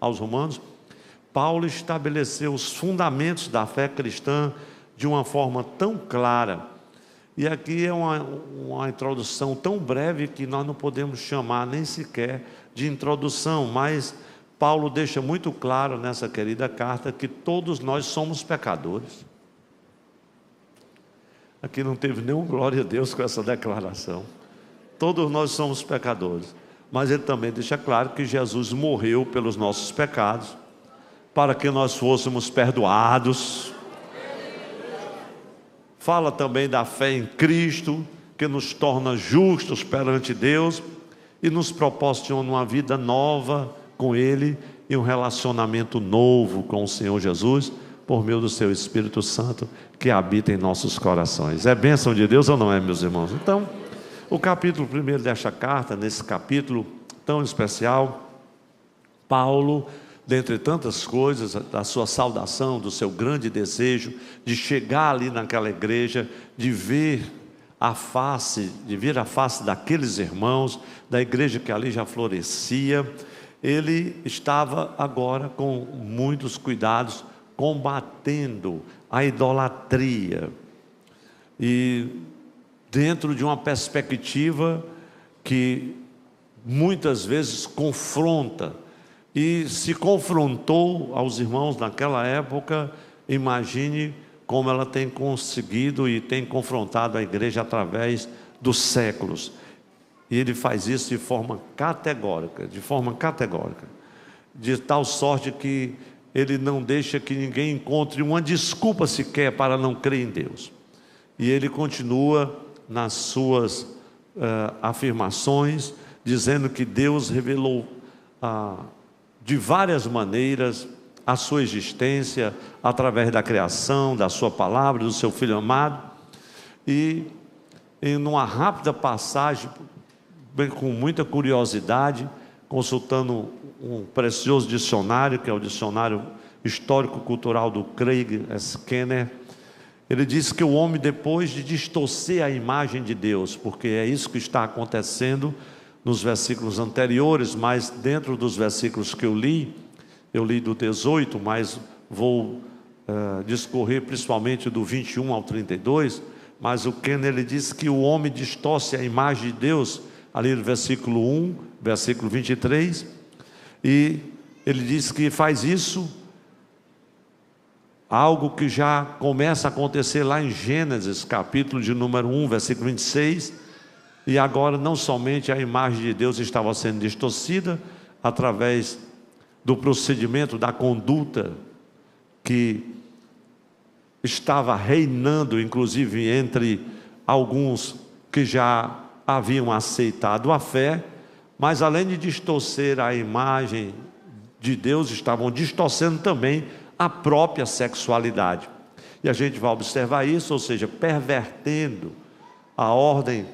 aos Romanos, Paulo estabeleceu os fundamentos da fé cristã de uma forma tão clara. E aqui é uma introdução tão breve que nós não podemos chamar nem sequer de introdução, mas Paulo deixa muito claro nessa querida carta que todos nós somos pecadores. Aqui não teve nenhum glória a Deus com essa declaração. Todos nós somos pecadores, mas ele também deixa claro que Jesus morreu pelos nossos pecados, para que nós fôssemos perdoados. Fala também da fé em Cristo, que nos torna justos perante Deus e nos proporciona uma vida nova com Ele e um relacionamento novo com o Senhor Jesus, por meio do seu Espírito Santo que habita em nossos corações. É bênção de Deus ou não é, meus irmãos? Então, o capítulo 1 desta carta, nesse capítulo tão especial, Paulo, dentre tantas coisas, da sua saudação, do seu grande desejo de chegar ali naquela igreja, de ver a face daqueles irmãos, da igreja que ali já florescia, ele estava agora com muitos cuidados, combatendo a idolatria, e dentro de uma perspectiva que muitas vezes confronta, e se confrontou aos irmãos naquela época. Imagine como ela tem conseguido e tem confrontado a igreja através dos séculos. E ele faz isso de forma categórica, de tal sorte que ele não deixa que ninguém encontre uma desculpa sequer para não crer em Deus. E ele continua nas suas afirmações, dizendo que Deus revelou de várias maneiras a sua existência, através da criação, da sua palavra, do seu Filho amado. E em uma rápida passagem, bem, com muita curiosidade, consultando um precioso dicionário, que é o Dicionário Histórico-Cultural do Craig Skinner, ele diz que o homem, depois de distorcer a imagem de Deus, porque é isso que está acontecendo nos versículos anteriores, mas dentro dos versículos que eu li do 18, mas vou discorrer principalmente do 21 ao 32, mas o Kenner, ele diz que o homem distorce a imagem de Deus, ali no versículo 1, versículo 23, e ele diz que faz isso, algo que já começa a acontecer lá em Gênesis, capítulo de número 1, versículo 26, e agora não somente a imagem de Deus estava sendo distorcida, através do procedimento, da conduta que estava reinando, inclusive entre alguns que já haviam aceitado a fé, mas além de distorcer a imagem de Deus, estavam distorcendo também a própria sexualidade. E a gente vai observar isso, ou seja, pervertendo a ordem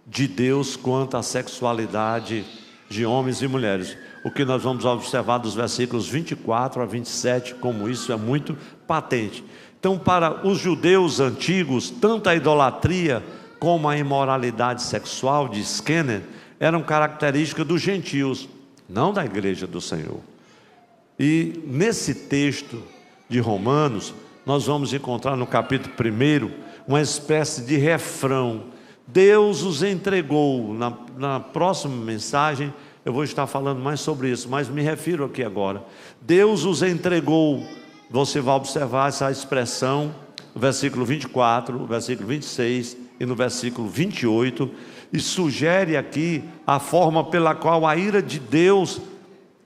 de Deus quanto à sexualidade de homens e mulheres. O que nós vamos observar dos versículos 24 a 27, como isso é muito patente. Então, para os judeus antigos, tanto a idolatria como a imoralidade sexual, de Skinner, eram características dos gentios, não da igreja do Senhor. E nesse texto de Romanos, nós vamos encontrar no capítulo 1 uma espécie de refrão. Deus os entregou. Na próxima mensagem eu vou estar falando mais sobre isso, mas me refiro aqui agora. Deus os entregou. Você vai observar essa expressão no versículo 24, no versículo 26 e no versículo 28, e sugere aqui a forma pela qual a ira de Deus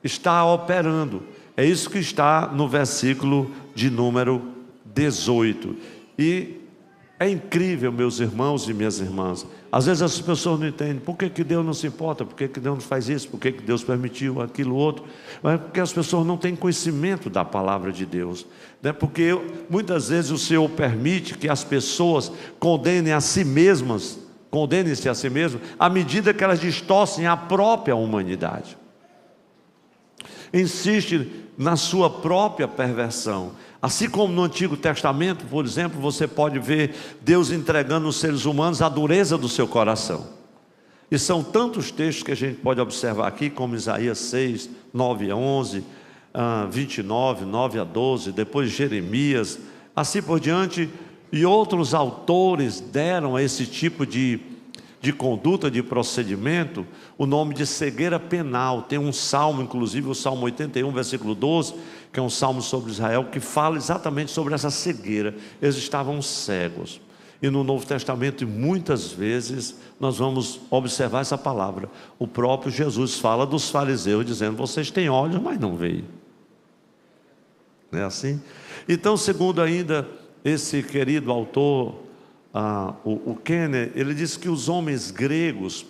está operando. É isso que está no versículo de número 18. E é incrível, meus irmãos e minhas irmãs, às vezes as pessoas não entendem, por que Deus não se importa, por que Deus não faz isso, por que Deus permitiu aquilo outro, mas porque as pessoas não têm conhecimento da palavra de Deus, né? Porque muitas vezes o Senhor permite que as pessoas condenem-se a si mesmas, à medida que elas distorcem a própria humanidade, insiste na sua própria perversão. Assim como no Antigo Testamento, por exemplo, você pode ver Deus entregando aos seres humanos a dureza do seu coração. E são tantos textos que a gente pode observar aqui, como Isaías 6, 9 a 11, 29, 9 a 12, depois Jeremias, assim por diante. E outros autores deram esse tipo de de conduta, de procedimento, o nome de cegueira penal. Tem um salmo, inclusive o Salmo 81, versículo 12, que é um salmo sobre Israel, que fala exatamente sobre essa cegueira. Eles estavam cegos. E no Novo Testamento, muitas vezes, nós vamos observar essa palavra. O próprio Jesus fala dos fariseus, dizendo: vocês têm olhos, mas não veem. Não é assim? Então, segundo ainda esse querido autor, o Kenner, ele diz que os homens gregos,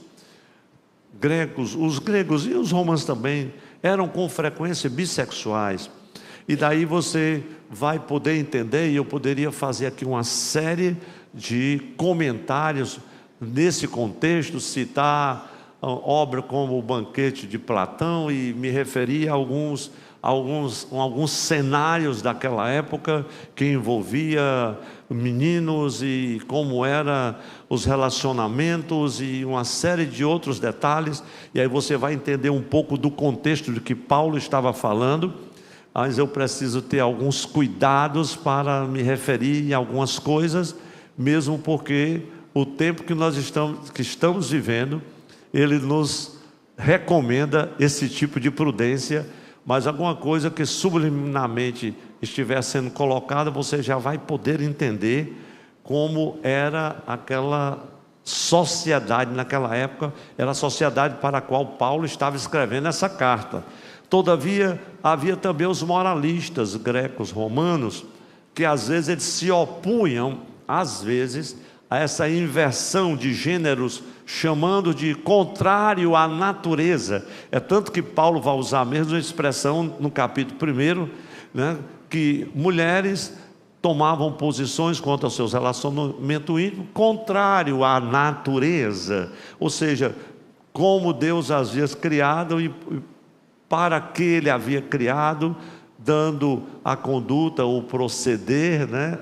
os gregos e os romanos também, eram com frequência bissexuais. E daí você vai poder entender, e eu poderia fazer aqui uma série de comentários nesse contexto, citar obra como o Banquete de Platão, e me referir a alguns cenários daquela época que envolvia meninos e como eram os relacionamentos e uma série de outros detalhes. E aí você vai entender um pouco do contexto de que Paulo estava falando. Mas eu preciso ter alguns cuidados para me referir a algumas coisas, mesmo porque o tempo que nós estamos vivendo, ele nos recomenda esse tipo de prudência. Mas alguma coisa que subliminarmente estiver sendo colocada, você já vai poder entender como era aquela sociedade naquela época. Era a sociedade para a qual Paulo estava escrevendo essa carta. Todavia, havia também os moralistas grecos romanos, que às vezes eles se opunham, às vezes, a essa inversão de gêneros, chamando de contrário à natureza. É tanto que Paulo vai usar a mesma expressão no capítulo 1, né, que mulheres tomavam posições quanto aos seus relacionamentos íntimos, contrário à natureza, ou seja, como Deus as havia criado e para que Ele havia criado, dando a conduta, o proceder, né,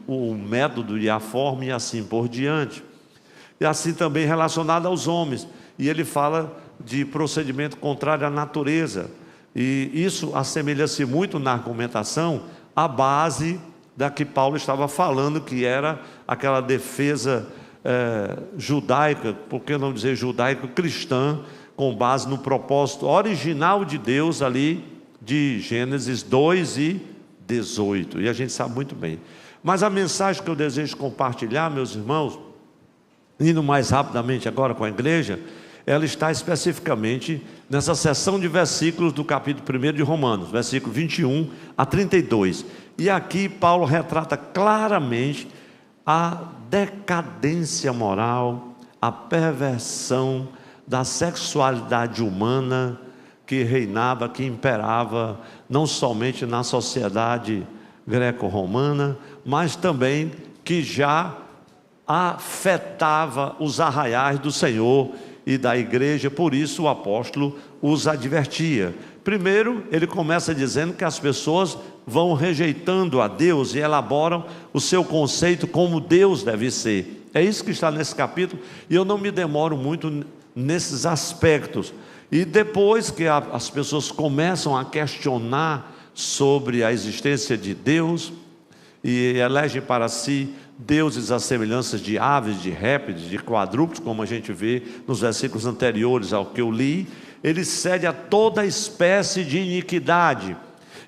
o método e a forma e assim por diante. E assim também relacionado aos homens. E ele fala de procedimento contrário à natureza. E isso assemelha-se muito na argumentação à base da que Paulo estava falando, que era aquela defesa judaica, por que não dizer judaico-cristã, com base no propósito original de Deus ali, de Gênesis 2:18, e a gente sabe muito bem. Mas a mensagem que eu desejo compartilhar, meus irmãos, indo mais rapidamente agora com a igreja, ela está especificamente nessa seção de versículos do capítulo 1 de Romanos, versículo 21 a 32, e aqui Paulo retrata claramente a decadência moral, a perversão da sexualidade humana que reinava, que imperava, não somente na sociedade greco-romana, mas também que já afetava os arraiais do Senhor e da igreja. Por isso o apóstolo os advertia. Primeiro, ele começa dizendo que as pessoas vão rejeitando a Deus e elaboram o seu conceito como Deus deve ser. É isso que está nesse capítulo, e eu não me demoro muito nesses aspectos. E depois que as pessoas começam a questionar sobre a existência de Deus e elegem para si deuses à semelhança de aves, de répteis, de quadrúpedes, como a gente vê nos versículos anteriores ao que eu li, ele cede a toda espécie de iniquidade,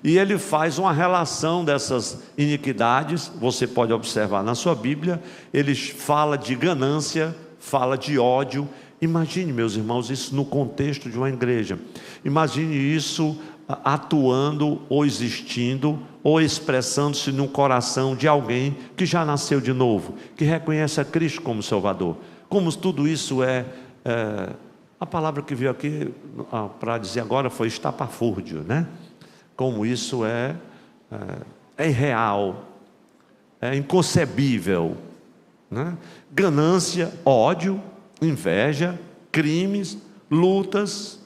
e ele faz uma relação dessas iniquidades. Você pode observar na sua Bíblia, ele fala de ganância, fala de ódio. Imagine, meus irmãos, isso no contexto de uma igreja. Imagine isso atuando ou existindo ou expressando-se no coração de alguém que já nasceu de novo, que reconhece a Cristo como Salvador. Como tudo isso a palavra que veio aqui para dizer agora foi estapafúrdio, né? Como isso é irreal, é inconcebível, né? Ganância, ódio, inveja, crimes, lutas,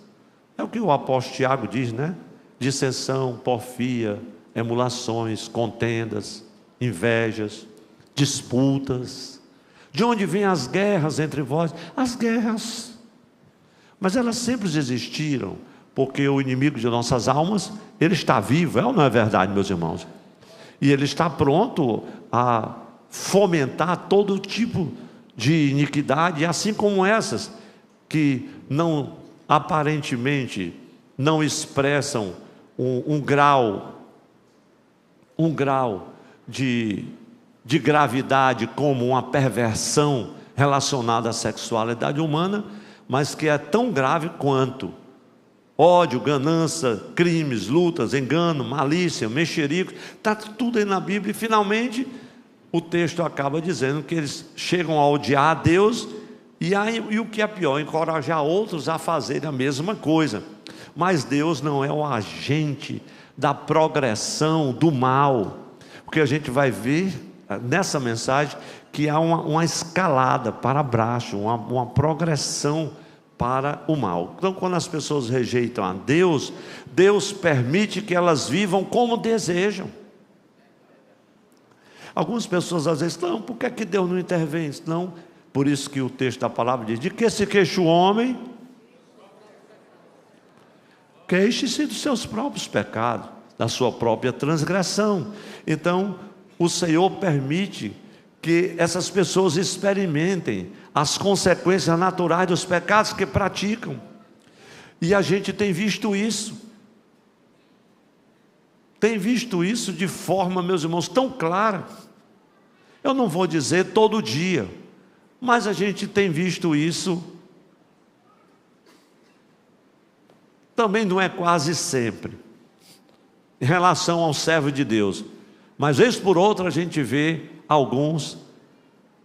é o que o apóstolo Tiago diz, né? Dissensão, porfia, emulações, contendas, invejas, disputas. De onde vêm as guerras entre vós? As guerras, mas elas sempre existiram, porque o inimigo de nossas almas, ele está vivo, é ou não é verdade, meus irmãos? E ele está pronto a fomentar todo tipo de iniquidade, assim como essas que não aparentemente não expressam um grau de gravidade como uma perversão relacionada à sexualidade humana, mas que é tão grave quanto ódio, ganância, crimes, lutas, engano, malícia, mexerico, está tudo aí na Bíblia. E finalmente o texto acaba dizendo que eles chegam a odiar a Deus e o que é pior, encorajar outros a fazerem a mesma coisa. Mas Deus não é o agente da progressão do mal, porque a gente vai ver nessa mensagem que há uma escalada para baixo, uma progressão para o mal. Então, quando as pessoas rejeitam a Deus, Deus permite que elas vivam como desejam. Algumas pessoas às vezes, não, por que Deus não intervém? Não, por isso que o texto da palavra diz, de que se queixa o homem? Queixe-se dos seus próprios pecados, da sua própria transgressão. Então, o Senhor permite que essas pessoas experimentem as consequências naturais dos pecados que praticam. E a gente tem visto isso. Tem visto isso de forma, meus irmãos, tão clara. Eu não vou dizer todo dia, mas a gente tem visto isso. Também não é quase sempre, em relação ao servo de Deus. Mas vez por outra a gente vê alguns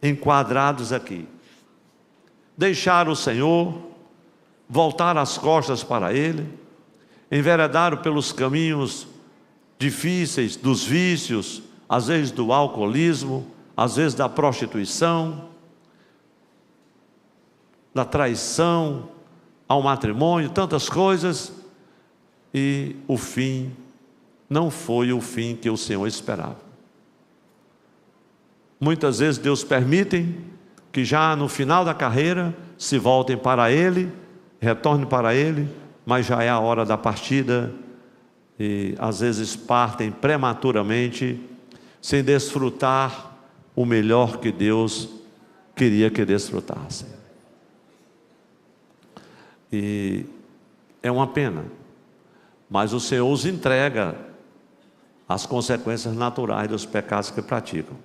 enquadrados aqui. Deixar o Senhor, voltar as costas para Ele, enveredaram pelos caminhos difíceis dos vícios, às vezes do alcoolismo, às vezes da prostituição, da traição ao matrimônio, tantas coisas, e o fim não foi o fim que o Senhor esperava. Muitas vezes Deus permite que já no final da carreira se voltem para Ele, retornem para Ele, mas já é a hora da partida, e às vezes partem prematuramente, sem desfrutar o melhor que Deus queria que desfrutassem. E é uma pena, mas o Senhor os entrega as consequências naturais dos pecados que praticam.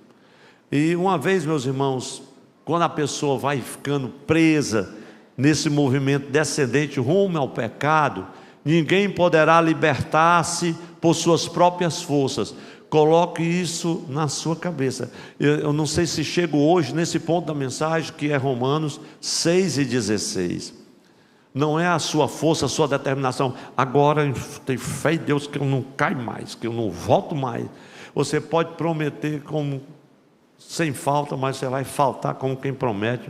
E uma vez, meus irmãos, quando a pessoa vai ficando presa nesse movimento descendente rumo ao pecado, ninguém poderá libertar-se por suas próprias forças. Coloque isso na sua cabeça. Eu não sei se chego hoje nesse ponto da mensagem, que é Romanos 6:16. Não é a sua força, a sua determinação. Agora eu tenho fé em Deus que eu não caio mais, que eu não volto mais. Você pode prometer como sem falta, mas você vai faltar como quem promete,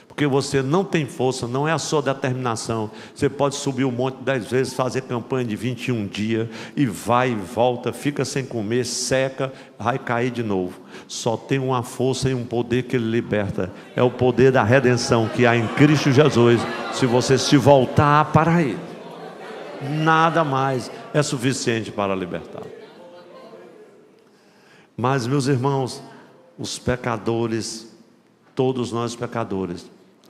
porque você não tem força, não é a sua determinação. Você pode subir o monte 10 vezes, fazer campanha de 21 dias, e vai e volta, fica sem comer, seca, vai cair de novo. Só tem uma força e um poder que Ele liberta, é o poder da redenção que há em Cristo Jesus. Se você se voltar para Ele, nada mais é suficiente para libertar. Mas, meus irmãos, os pecadores, todos nós pecadores,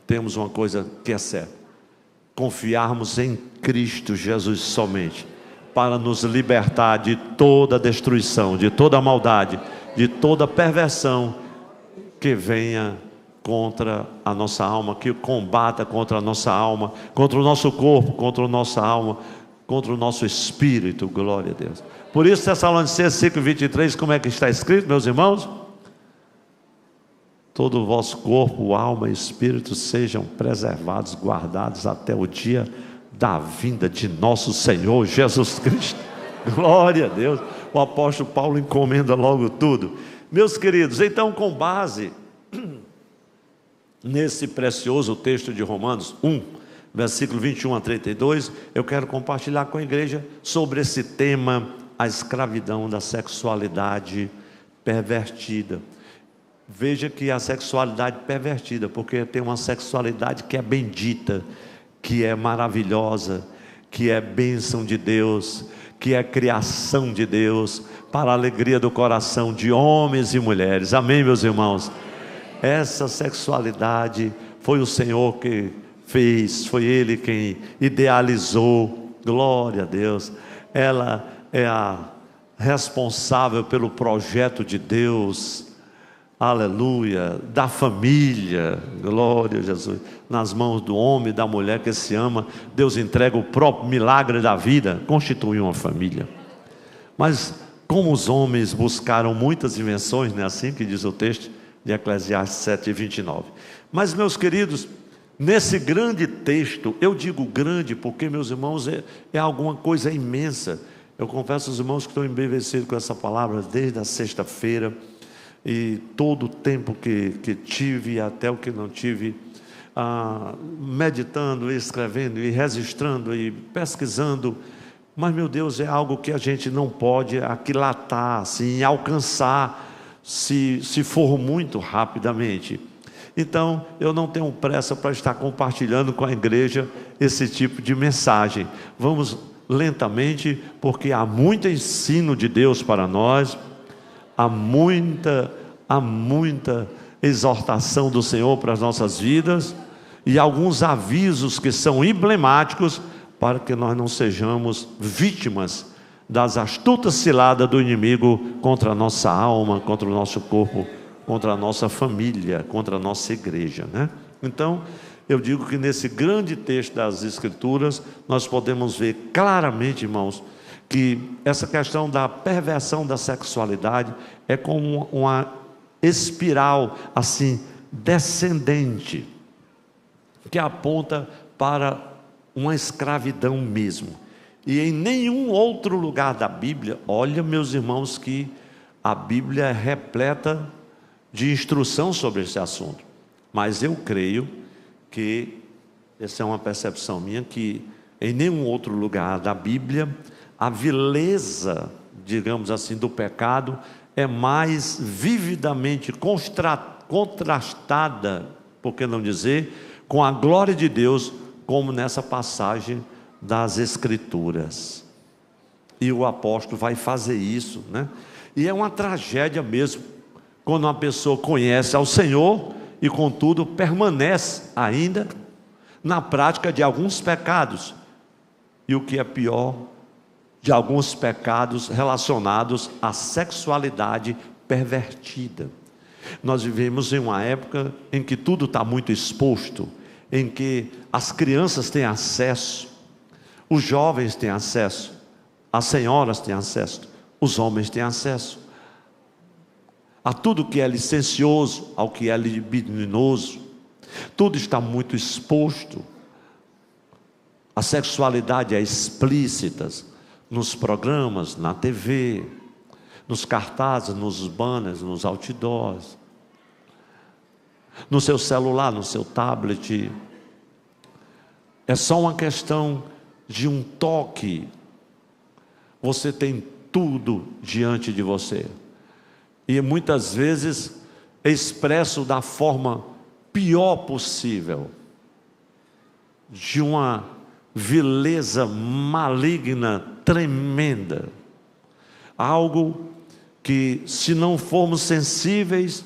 temos uma coisa que é certa: confiarmos em Cristo Jesus somente, para nos libertar de toda destruição, de toda maldade, de toda perversão que venha contra a nossa alma, que combata contra a nossa alma, contra o nosso corpo, contra a nossa alma, contra o nosso espírito. Glória a Deus. Por isso, Tessalonicenses 5:23, como é que está escrito, meus irmãos? Todo o vosso corpo, alma e espírito sejam preservados, guardados até o dia da vinda de nosso Senhor Jesus Cristo. Glória a Deus. O apóstolo Paulo encomenda logo tudo. Meus queridos, então, com base nesse precioso texto de Romanos 1, versículo 21-32, eu quero compartilhar com a igreja sobre esse tema, a escravidão da sexualidade pervertida. Veja que a sexualidade pervertida, porque tem uma sexualidade que é bendita, que é maravilhosa, que é bênção de Deus, que é criação de Deus, para a alegria do coração de homens e mulheres. Amém, meus irmãos? Essa sexualidade foi o Senhor que fez, foi Ele quem idealizou. Glória a Deus. Ela é a responsável pelo projeto de Deus, aleluia, da família, glória a Jesus, nas mãos do homem e da mulher que se ama. Deus entrega o próprio milagre da vida, constitui uma família. Mas como os homens buscaram muitas invenções, não é assim que diz o texto de Eclesiastes 7:29. Mas, meus queridos, nesse grande texto, eu digo grande porque, meus irmãos, é alguma coisa imensa. Eu confesso aos irmãos que estou embevecido com essa palavra desde a sexta-feira, e todo o tempo que tive, até o que não tive, meditando, escrevendo, e registrando, e pesquisando. Mas, meu Deus, é algo que a gente não pode aquilatar, assim, alcançar, se for muito rapidamente. Então, eu não tenho pressa para estar compartilhando com a igreja esse tipo de mensagem. Vamos lentamente, porque há muito ensino de Deus para nós, há muita exortação do Senhor para as nossas vidas, e alguns avisos que são emblemáticos para que nós não sejamos vítimas das astutas ciladas do inimigo contra a nossa alma, contra o nosso corpo, contra a nossa família, contra a nossa igreja, né? Então, eu digo que nesse grande texto das Escrituras, nós podemos ver claramente, irmãos, que essa questão da perversão da sexualidade é como uma espiral, assim, descendente, que aponta para uma escravidão mesmo. E em nenhum outro lugar da Bíblia, olha, meus irmãos, que a Bíblia é repleta de instrução sobre esse assunto. Mas eu creio que, essa é uma percepção minha, que em nenhum outro lugar da Bíblia a vileza, digamos assim, do pecado é mais vividamente contrastada, por que não dizer, com a glória de Deus, como nessa passagem das Escrituras. E o apóstolo vai fazer isso, né? E é uma tragédia mesmo, quando uma pessoa conhece ao Senhor e contudo permanece ainda na prática de alguns pecados, e o que é pior, de alguns pecados relacionados à sexualidade pervertida. Nós vivemos em uma época em que tudo está muito exposto, em que as crianças têm acesso, os jovens têm acesso, as senhoras têm acesso, os homens têm acesso a tudo que é licencioso, ao que é libidinoso. Tudo está muito exposto. A sexualidade é explícita nos programas, na TV, nos cartazes, nos banners, nos outdoors, no seu celular, no seu tablet. É só uma questão de um toque. Você tem tudo diante de você. E muitas vezes é expresso da forma pior possível, de uma vileza maligna, tremenda. Algo que, se não formos sensíveis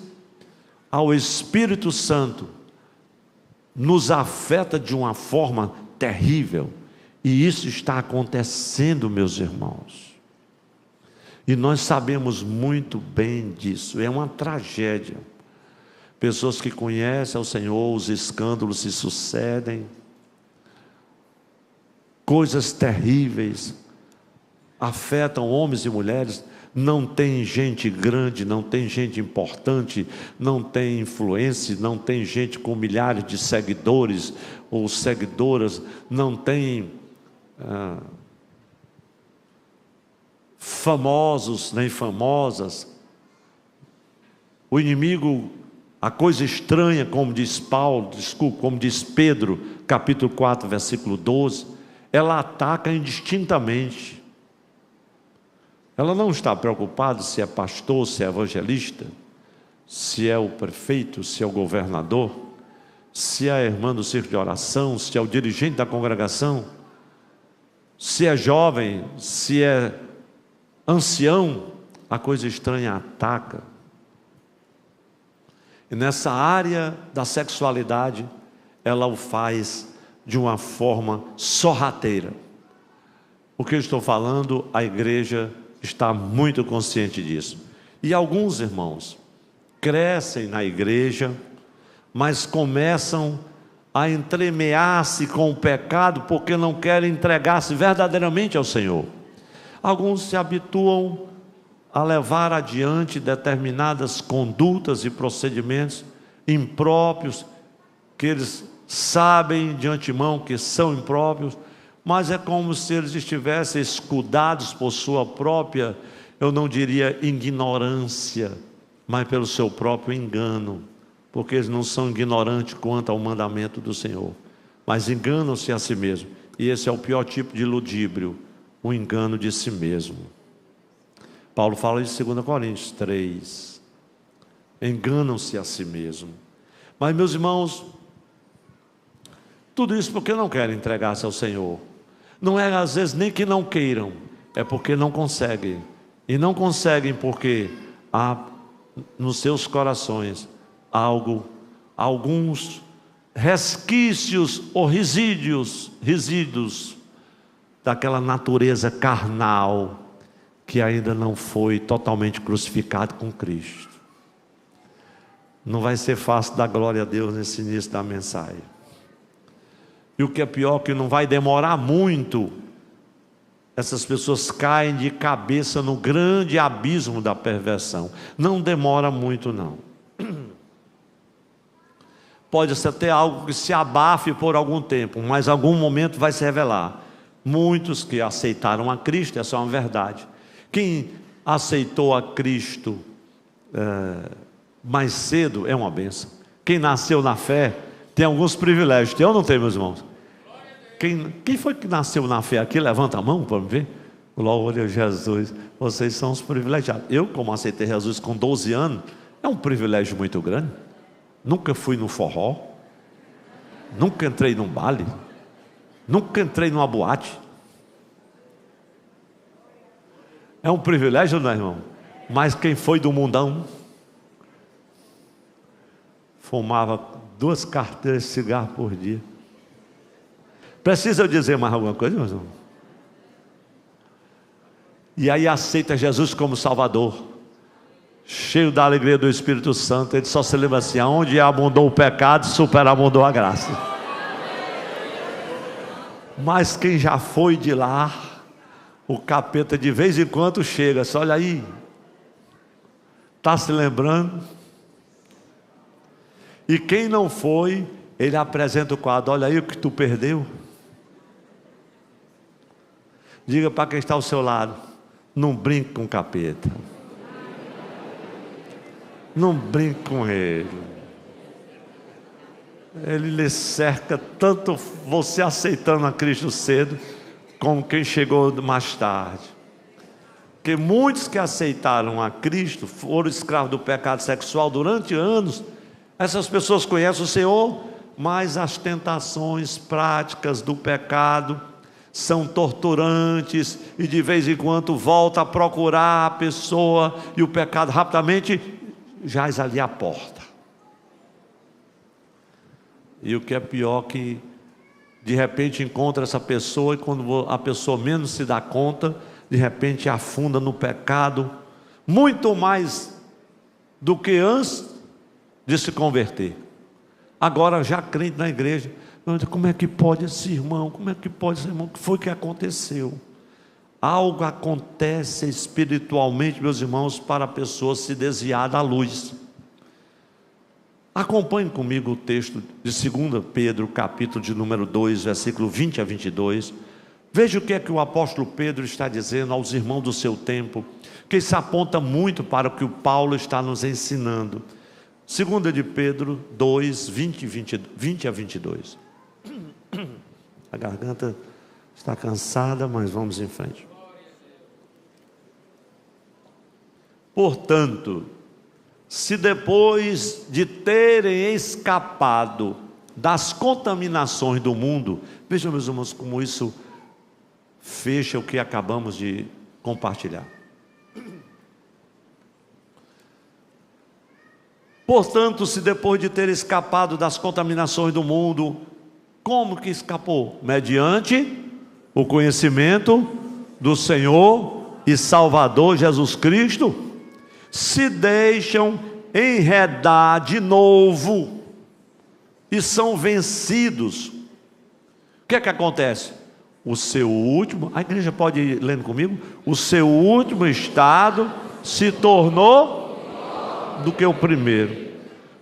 ao Espírito Santo, nos afeta de uma forma terrível. E isso está acontecendo, meus irmãos. E nós sabemos muito bem disso. É uma tragédia. Pessoas que conhecem ao Senhor, os escândalos se sucedem, coisas terríveis afetam homens e mulheres. Não tem gente grande, não tem gente importante, não tem influência, não tem gente com milhares de seguidores ou seguidoras, não tem famosos nem famosas. O inimigo, a coisa estranha, como diz como diz Pedro, capítulo 4, versículo 12, ela ataca indistintamente. Ela não está preocupada se é pastor, se é evangelista, se é o prefeito, se é o governador, se é a irmã do círculo de oração, se é o dirigente da congregação, se é jovem, se é ancião. A coisa estranha ataca. E nessa área da sexualidade, ela o faz de uma forma sorrateira. O que eu estou falando, a igreja está muito consciente disso. E alguns irmãos crescem na igreja, mas começam a entremear-se com o pecado porque não querem entregar-se verdadeiramente ao Senhor. Alguns se habituam a levar adiante determinadas condutas e procedimentos impróprios, que eles sabem de antemão que são impróprios, mas é como se eles estivessem escudados por sua própria, eu não diria ignorância, mas pelo seu próprio engano, porque eles não são ignorantes quanto ao mandamento do Senhor, mas enganam-se a si mesmos. E esse é o pior tipo de ludíbrio, o engano de si mesmo. Paulo fala de 2 Coríntios 3. Enganam-se a si mesmo. Mas, meus irmãos, tudo isso porque não querem entregar-se ao Senhor. Não é às vezes nem que não queiram, é porque não conseguem. E não conseguem porque há nos seus corações alguns resquícios ou resíduos daquela natureza carnal que ainda não foi totalmente crucificado com Cristo. Não vai ser fácil dar glória a Deus nesse início da mensagem. E o que é pior, que não vai demorar muito, essas pessoas caem de cabeça no grande abismo da perversão. Não demora muito não. Pode ser até algo que se abafe por algum tempo, mas em algum momento vai se revelar. Muitos que aceitaram a Cristo, essa é uma verdade. Quem aceitou a Cristo mais cedo é uma bênção. Quem nasceu na fé tem alguns privilégios. Tem ou não tem, meus irmãos? Quem foi que nasceu na fé aqui? Levanta a mão para me ver. Glória a Jesus. Vocês são os privilegiados. Eu, como aceitei Jesus com 12 anos, é um privilégio muito grande. Nunca fui no forró, nunca entrei num baile, nunca entrei numa boate. É um privilégio, não é, irmão? Mas quem foi do mundão fumava 2 carteiras de cigarro por dia. Precisa eu dizer mais alguma coisa, meus irmãos? E aí aceita Jesus como Salvador, cheio da alegria do Espírito Santo. Ele só se lembra assim: aonde abundou o pecado, superabundou a graça. Mas quem já foi de lá, o capeta de vez em quando chega, só olha aí, está se lembrando. E quem não foi, ele apresenta o quadro: olha aí o que tu perdeu. Diga para quem está ao seu lado: não brinque com o capeta, não brinque com ele. Ele lhe cerca, tanto você aceitando a Cristo cedo, como quem chegou mais tarde. Porque muitos que aceitaram a Cristo foram escravos do pecado sexual durante anos. Essas pessoas conhecem o Senhor, mas as tentações práticas do pecado são torturantes, e de vez em quando volta a procurar a pessoa, e o pecado rapidamente jaz ali à porta. E o que é pior, que de repente encontra essa pessoa, e quando a pessoa menos se dá conta, de repente afunda no pecado, muito mais do que antes de se converter. Agora já crente na igreja: como é que pode esse irmão? Como é que pode esse irmão? O que foi que aconteceu? Algo acontece espiritualmente, meus irmãos, para a pessoa se desviar da luz. Acompanhe comigo o texto de 2 Pedro, capítulo de número 2, versículo 20 a 22. Veja o que é que o apóstolo Pedro está dizendo aos irmãos do seu tempo, que isso aponta muito para o que o Paulo está nos ensinando. 2 de Pedro 2, 20 a 22. A garganta está cansada, mas vamos em frente. Portanto, se depois de terem escapado das contaminações do mundo, vejam, meus irmãos, como isso fecha o que acabamos de compartilhar. Portanto, se depois de ter escapado das contaminações do mundo, como que escapou? Mediante o conhecimento do Senhor e Salvador Jesus Cristo, se deixam enredar de novo e são vencidos. O que é que acontece? O seu último, a igreja pode ir lendo comigo, o seu último estado se tornou do que o primeiro,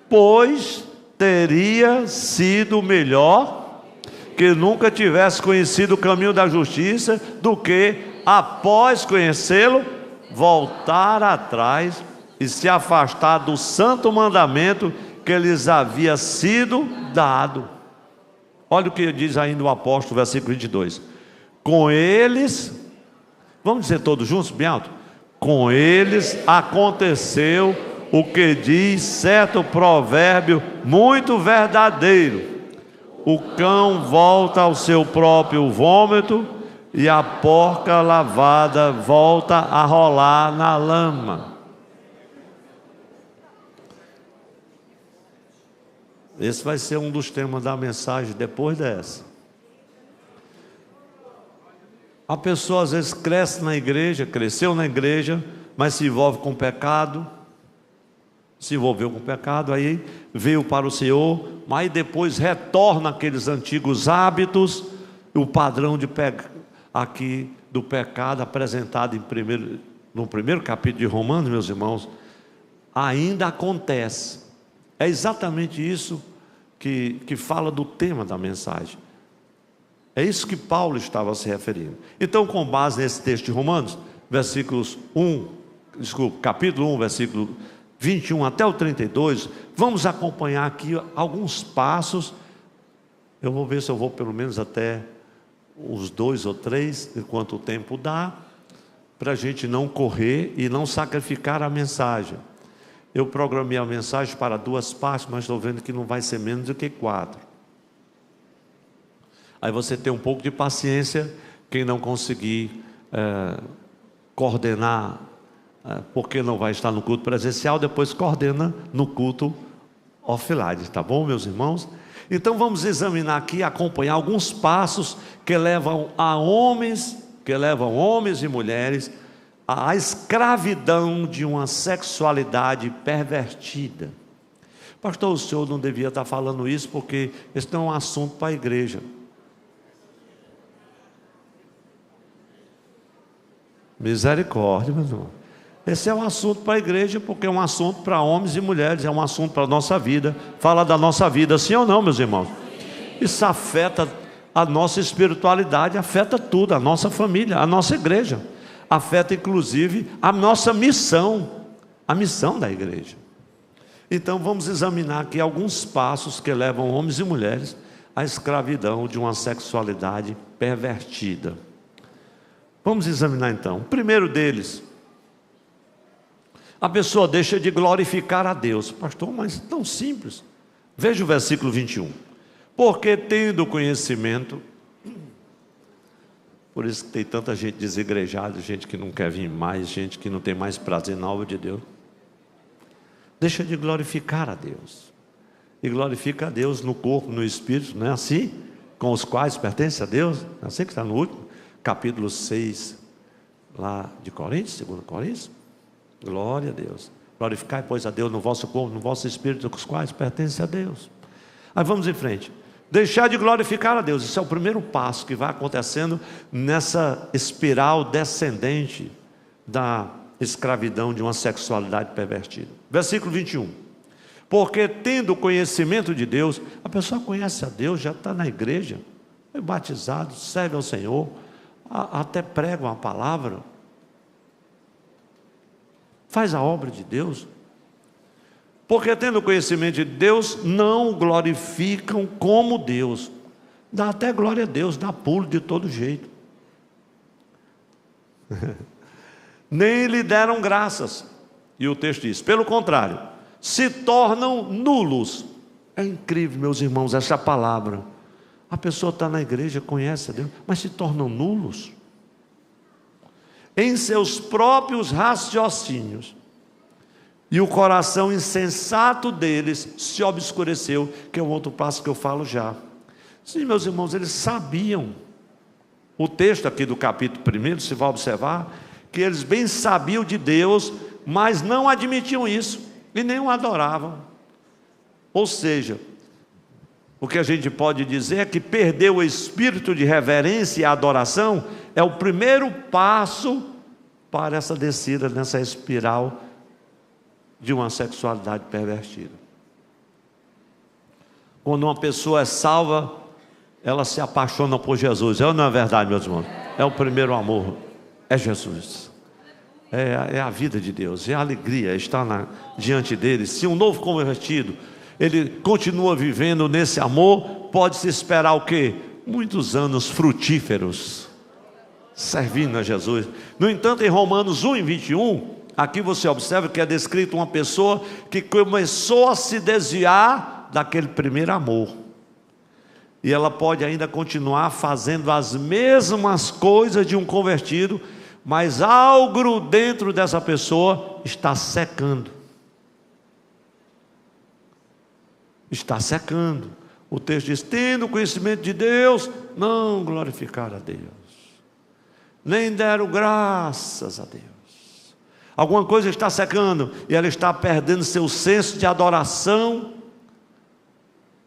pois teria sido melhor que nunca tivesse conhecido o caminho da justiça, do que, após conhecê-lo, voltar atrás e se afastar do santo mandamento que lhes havia sido dado. Olha o que diz ainda o apóstolo, versículo 22. Com eles, vamos dizer todos juntos, bem alto? Com eles aconteceu o que diz certo provérbio muito verdadeiro: o cão volta ao seu próprio vômito e a porca lavada volta a rolar na lama. Esse vai ser um dos temas da mensagem depois dessa. A pessoa às vezes cresce na igreja, cresceu na igreja, mas se envolve com pecado, se envolveu com pecado, aí veio para o Senhor, mas depois retorna àqueles antigos hábitos, o padrão de aqui do pecado apresentado no primeiro capítulo de Romanos, meus irmãos, ainda acontece. É exatamente isso que fala do tema da mensagem. É isso que Paulo estava se referindo. Então, com base nesse texto de Romanos, capítulo 1, versículo 21 até o 32, vamos acompanhar aqui alguns passos. Eu vou ver se eu vou pelo menos até os 2 ou 3, enquanto o tempo dá, para a gente não correr e não sacrificar a mensagem. Eu programei a mensagem para 2 partes, mas estou vendo que não vai ser menos do que 4. Aí você tem um pouco de paciência, quem não conseguir coordenar, porque não vai estar no culto presencial, depois coordena no culto offline, tá bom, meus irmãos? Então vamos examinar aqui, acompanhar alguns passos que levam homens e mulheres à escravidão de uma sexualidade pervertida. Pastor, o senhor não devia estar falando isso, porque esse não é um assunto para a igreja. Misericórdia, meu irmão. Esse é um assunto para a igreja, porque é um assunto para homens e mulheres, é um assunto para a nossa vida. Fala da nossa vida, sim ou não, meus irmãos? Isso afeta a nossa espiritualidade, afeta tudo, a nossa família, a nossa igreja. Afeta inclusive a nossa missão, a missão da igreja. Então vamos examinar aqui alguns passos que levam homens e mulheres à escravidão de uma sexualidade pervertida. Vamos examinar então. O primeiro deles, a pessoa deixa de glorificar a Deus. Pastor, mas tão simples. Veja o versículo 21. Porque tendo conhecimento, por isso que tem tanta gente desigrejada, gente que não quer vir mais, gente que não tem mais prazer na obra de Deus. Deixa de glorificar a Deus. E glorifica a Deus no corpo, no espírito, não é assim? Com os quais pertence a Deus. Não é assim que está no último capítulo 6, lá de Coríntios, 2 Coríntios. Glória a Deus. Glorificai, pois, a Deus no vosso corpo, no vosso espírito, com os quais pertence a Deus. Aí vamos em frente. Deixar de glorificar a Deus. Isso é o primeiro passo que vai acontecendo nessa espiral descendente da escravidão de uma sexualidade pervertida. Versículo 21. Porque tendo conhecimento de Deus, a pessoa conhece a Deus, já está na igreja, é batizado, serve ao Senhor, até prega uma palavra, faz a obra de Deus. Porque tendo conhecimento de Deus, não o glorificam como Deus. Dá até glória a Deus, dá pulo de todo jeito. Nem lhe deram graças. E o texto diz, pelo contrário, se tornam nulos. É incrível, meus irmãos, essa palavra. A pessoa está na igreja, conhece a Deus, mas se tornam nulos em seus próprios raciocínios, e o coração insensato deles se obscureceu, que é um outro passo que eu falo já. Sim, meus irmãos, eles sabiam. O texto aqui do capítulo 1, se vai observar, que eles bem sabiam de Deus, mas não admitiam isso, e nem o adoravam. Ou seja, o que a gente pode dizer é que perder o espírito de reverência e adoração é o primeiro passo para essa descida nessa espiral de uma sexualidade pervertida. Quando uma pessoa é salva, ela se apaixona por Jesus. Não é verdade, meus irmãos? É o primeiro amor, é Jesus. É a vida de Deus, é a alegria estar diante dele. Se um novo convertido, ele continua vivendo nesse amor, pode-se esperar o quê? Muitos anos frutíferos, servindo a Jesus. No entanto, em Romanos 1:21, aqui você observa que é descrito uma pessoa que começou a se desviar daquele primeiro amor. E ela pode ainda continuar fazendo as mesmas coisas de um convertido, mas algo dentro dessa pessoa está secando. Está secando. O texto diz: tendo conhecimento de Deus, não glorificaram a Deus, nem deram graças a Deus. Alguma coisa está secando, e ela está perdendo seu senso de adoração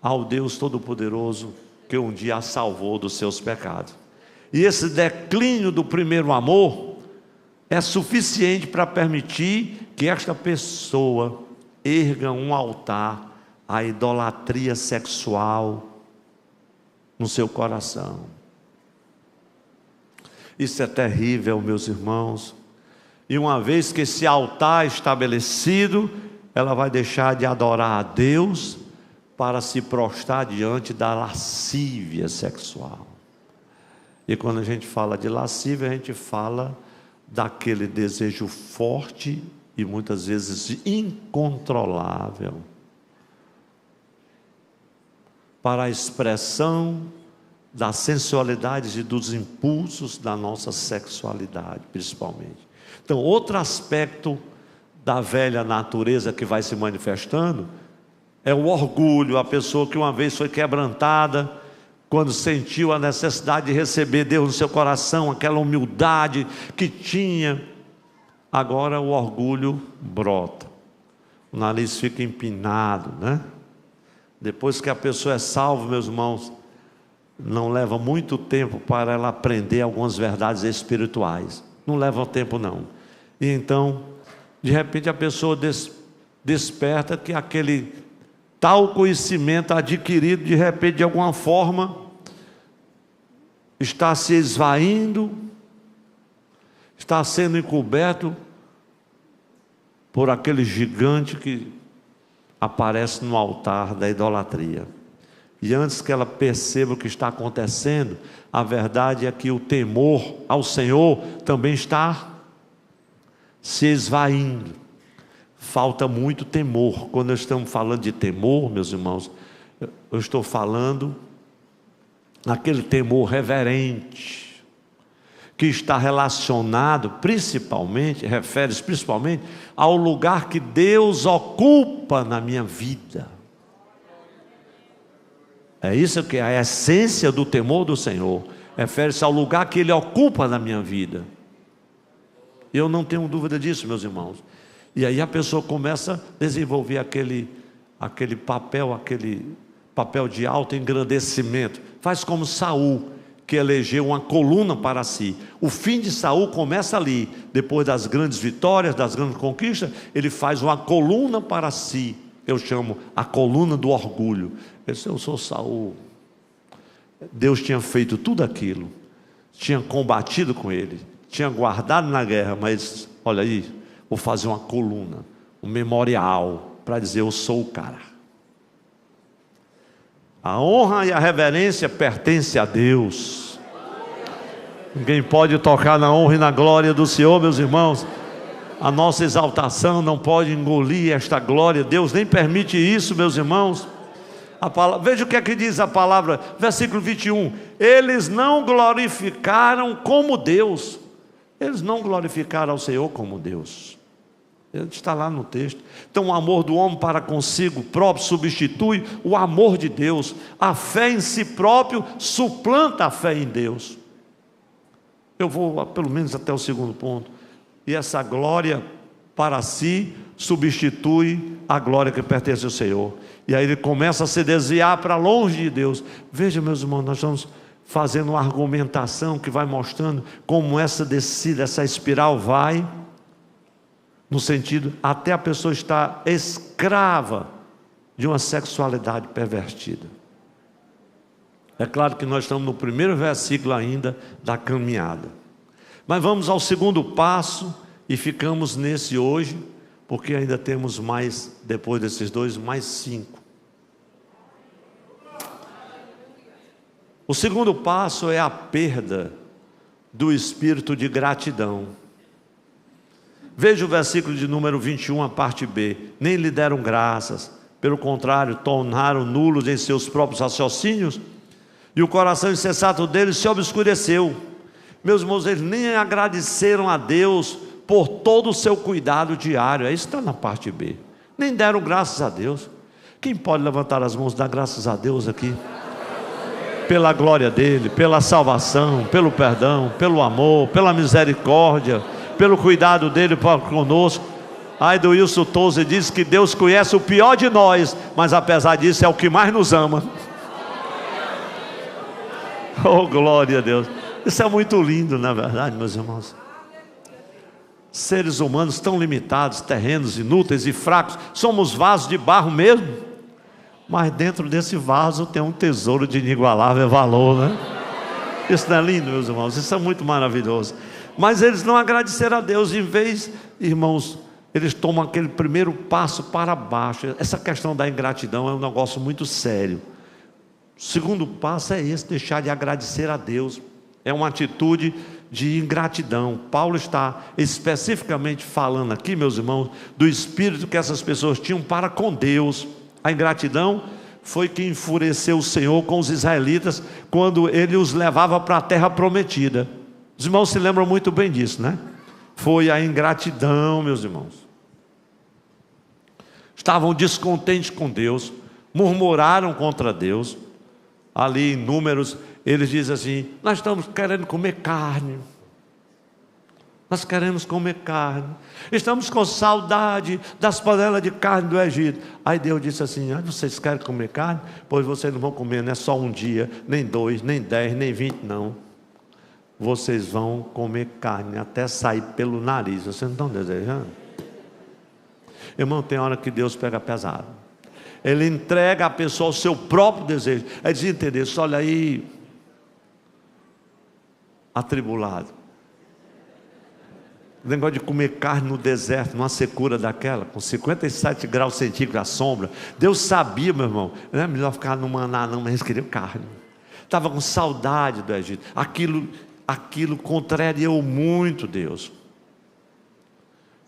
ao Deus Todo-Poderoso, que um dia a salvou dos seus pecados. E esse declínio do primeiro amor é suficiente para permitir que esta pessoa erga um altar à idolatria sexual no seu coração. Isso é terrível, meus irmãos. E uma vez que esse altar é estabelecido, ela vai deixar de adorar a Deus para se prostrar diante da lascívia sexual. E quando a gente fala de lascívia, a gente fala daquele desejo forte e muitas vezes incontrolável para a expressão da sensualidade e dos impulsos da nossa sexualidade, principalmente. Então, outro aspecto da velha natureza que vai se manifestando é o orgulho. A pessoa que uma vez foi quebrantada, quando sentiu a necessidade de receber Deus no seu coração, aquela humildade que tinha, agora o orgulho brota, o nariz fica empinado, né? Depois que a pessoa é salva, meus irmãos, não leva muito tempo para ela aprender algumas verdades espirituais. Não leva tempo não. E então, de repente a pessoa desperta que aquele tal conhecimento adquirido, de repente, de alguma forma, está se esvaindo, está sendo encoberto por aquele gigante que aparece no altar da idolatria. E antes que ela perceba o que está acontecendo, a verdade é que o temor ao Senhor também está se esvaindo. Falta muito temor. Quando nós estamos falando de temor, meus irmãos, eu estou falando aquele temor reverente, que está relacionado principalmente, refere-se principalmente ao lugar que Deus ocupa na minha vida. É isso que é a essência do temor do Senhor, refere-se ao lugar que Ele ocupa na minha vida. Eu não tenho dúvida disso, meus irmãos. E aí a pessoa começa a desenvolver aquele papel de alto engrandecimento. Faz como Saul, que elegeu uma coluna para si. O fim de Saul começa ali. Depois das grandes vitórias, das grandes conquistas, ele faz uma coluna para si. Eu chamo a coluna do orgulho. Ele disse: eu sou Saul. Deus tinha feito tudo aquilo, tinha combatido com ele, tinha guardado na guerra, mas olha aí, vou fazer uma coluna, um memorial, para dizer: eu sou o cara. A honra e a reverência pertencem a Deus. Ninguém pode tocar na honra e na glória do Senhor, meus irmãos. A nossa exaltação não pode engolir esta glória. Deus nem permite isso, meus irmãos. Veja o que é que diz a palavra, versículo 21. Eles não glorificaram como Deus. Eles não glorificaram ao Senhor como Deus. Ele está lá no texto. Então o amor do homem para consigo próprio substitui o amor de Deus. A fé em si próprio suplanta a fé em Deus. Eu vou pelo menos até o segundo ponto. E essa glória para si substitui a glória que pertence ao Senhor. E aí ele começa a se desviar para longe de Deus. Veja, meus irmãos, nós estamos fazendo uma argumentação que vai mostrando como essa descida, essa espiral vai, no sentido, até a pessoa estar escrava de uma sexualidade pervertida. É claro que nós estamos no primeiro versículo ainda da caminhada. Mas vamos ao segundo passo e ficamos nesse hoje, porque ainda temos mais, depois desses dois, mais 5. O segundo passo é a perda do espírito de gratidão. Veja o versículo de número 21, a parte B. Nem lhe deram graças, pelo contrário, tornaram nulos em seus próprios raciocínios, e o coração insensato deles se obscureceu. Meus irmãos, eles nem agradeceram a Deus por todo o seu cuidado diário. Isso está na parte B. Nem deram graças a Deus. Quem pode levantar as mãos e dar graças a Deus aqui? Pela glória dele, pela salvação, pelo perdão, pelo amor, pela misericórdia, pelo cuidado dele para conosco. Ai do Wilson Tozer diz que Deus conhece o pior de nós, mas apesar disso é o que mais nos ama. Oh, glória a Deus. Isso é muito lindo, na verdade, meus irmãos. Seres humanos tão limitados, terrenos inúteis e fracos, somos vasos de barro mesmo, mas dentro desse vaso tem um tesouro de inigualável valor, né? Isso não é lindo, meus irmãos? Isso é muito maravilhoso. Mas eles não agradeceram a Deus. Em vez, irmãos, eles tomam aquele primeiro passo para baixo. Essa questão da ingratidão é um negócio muito sério. O segundo passo é esse, deixar de agradecer a Deus. É uma atitude de ingratidão. Paulo está especificamente falando aqui, meus irmãos, do espírito que essas pessoas tinham para com Deus. A ingratidão foi que enfureceu o Senhor com os israelitas quando ele os levava para a terra prometida. Os irmãos se lembram muito bem disso, né? Foi a ingratidão, meus irmãos. Estavam descontentes com Deus, murmuraram contra Deus. Ali em Números, eles dizem assim: nós estamos querendo comer carne. Nós queremos comer carne. Estamos com saudade das panelas de carne do Egito. Aí Deus disse assim: vocês querem comer carne? Pois vocês não vão comer, não é só um dia, nem 2, nem 10, nem 20, não. Vocês vão comer carne até sair pelo nariz. Vocês não estão desejando? Irmão, tem hora que Deus pega pesado. Ele entrega a pessoa ao seu próprio desejo. É de entender, olha aí, atribulado. O negócio de comer carne no deserto, numa secura daquela, com 57 graus centígrados à sombra. Deus sabia, meu irmão, não é melhor ficar no maná não, mas eles queriam carne. Estava com saudade do Egito. Aquilo contrariou muito Deus.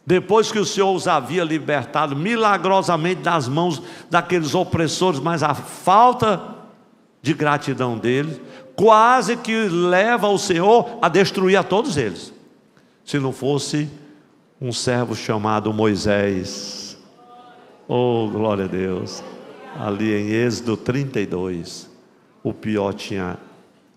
Depois que o Senhor os havia libertado milagrosamente das mãos daqueles opressores, mas a falta de gratidão deles quase que leva o Senhor a destruir a todos eles, se não fosse um servo chamado Moisés. Oh, glória a Deus. Ali em Êxodo 32, o pior tinha,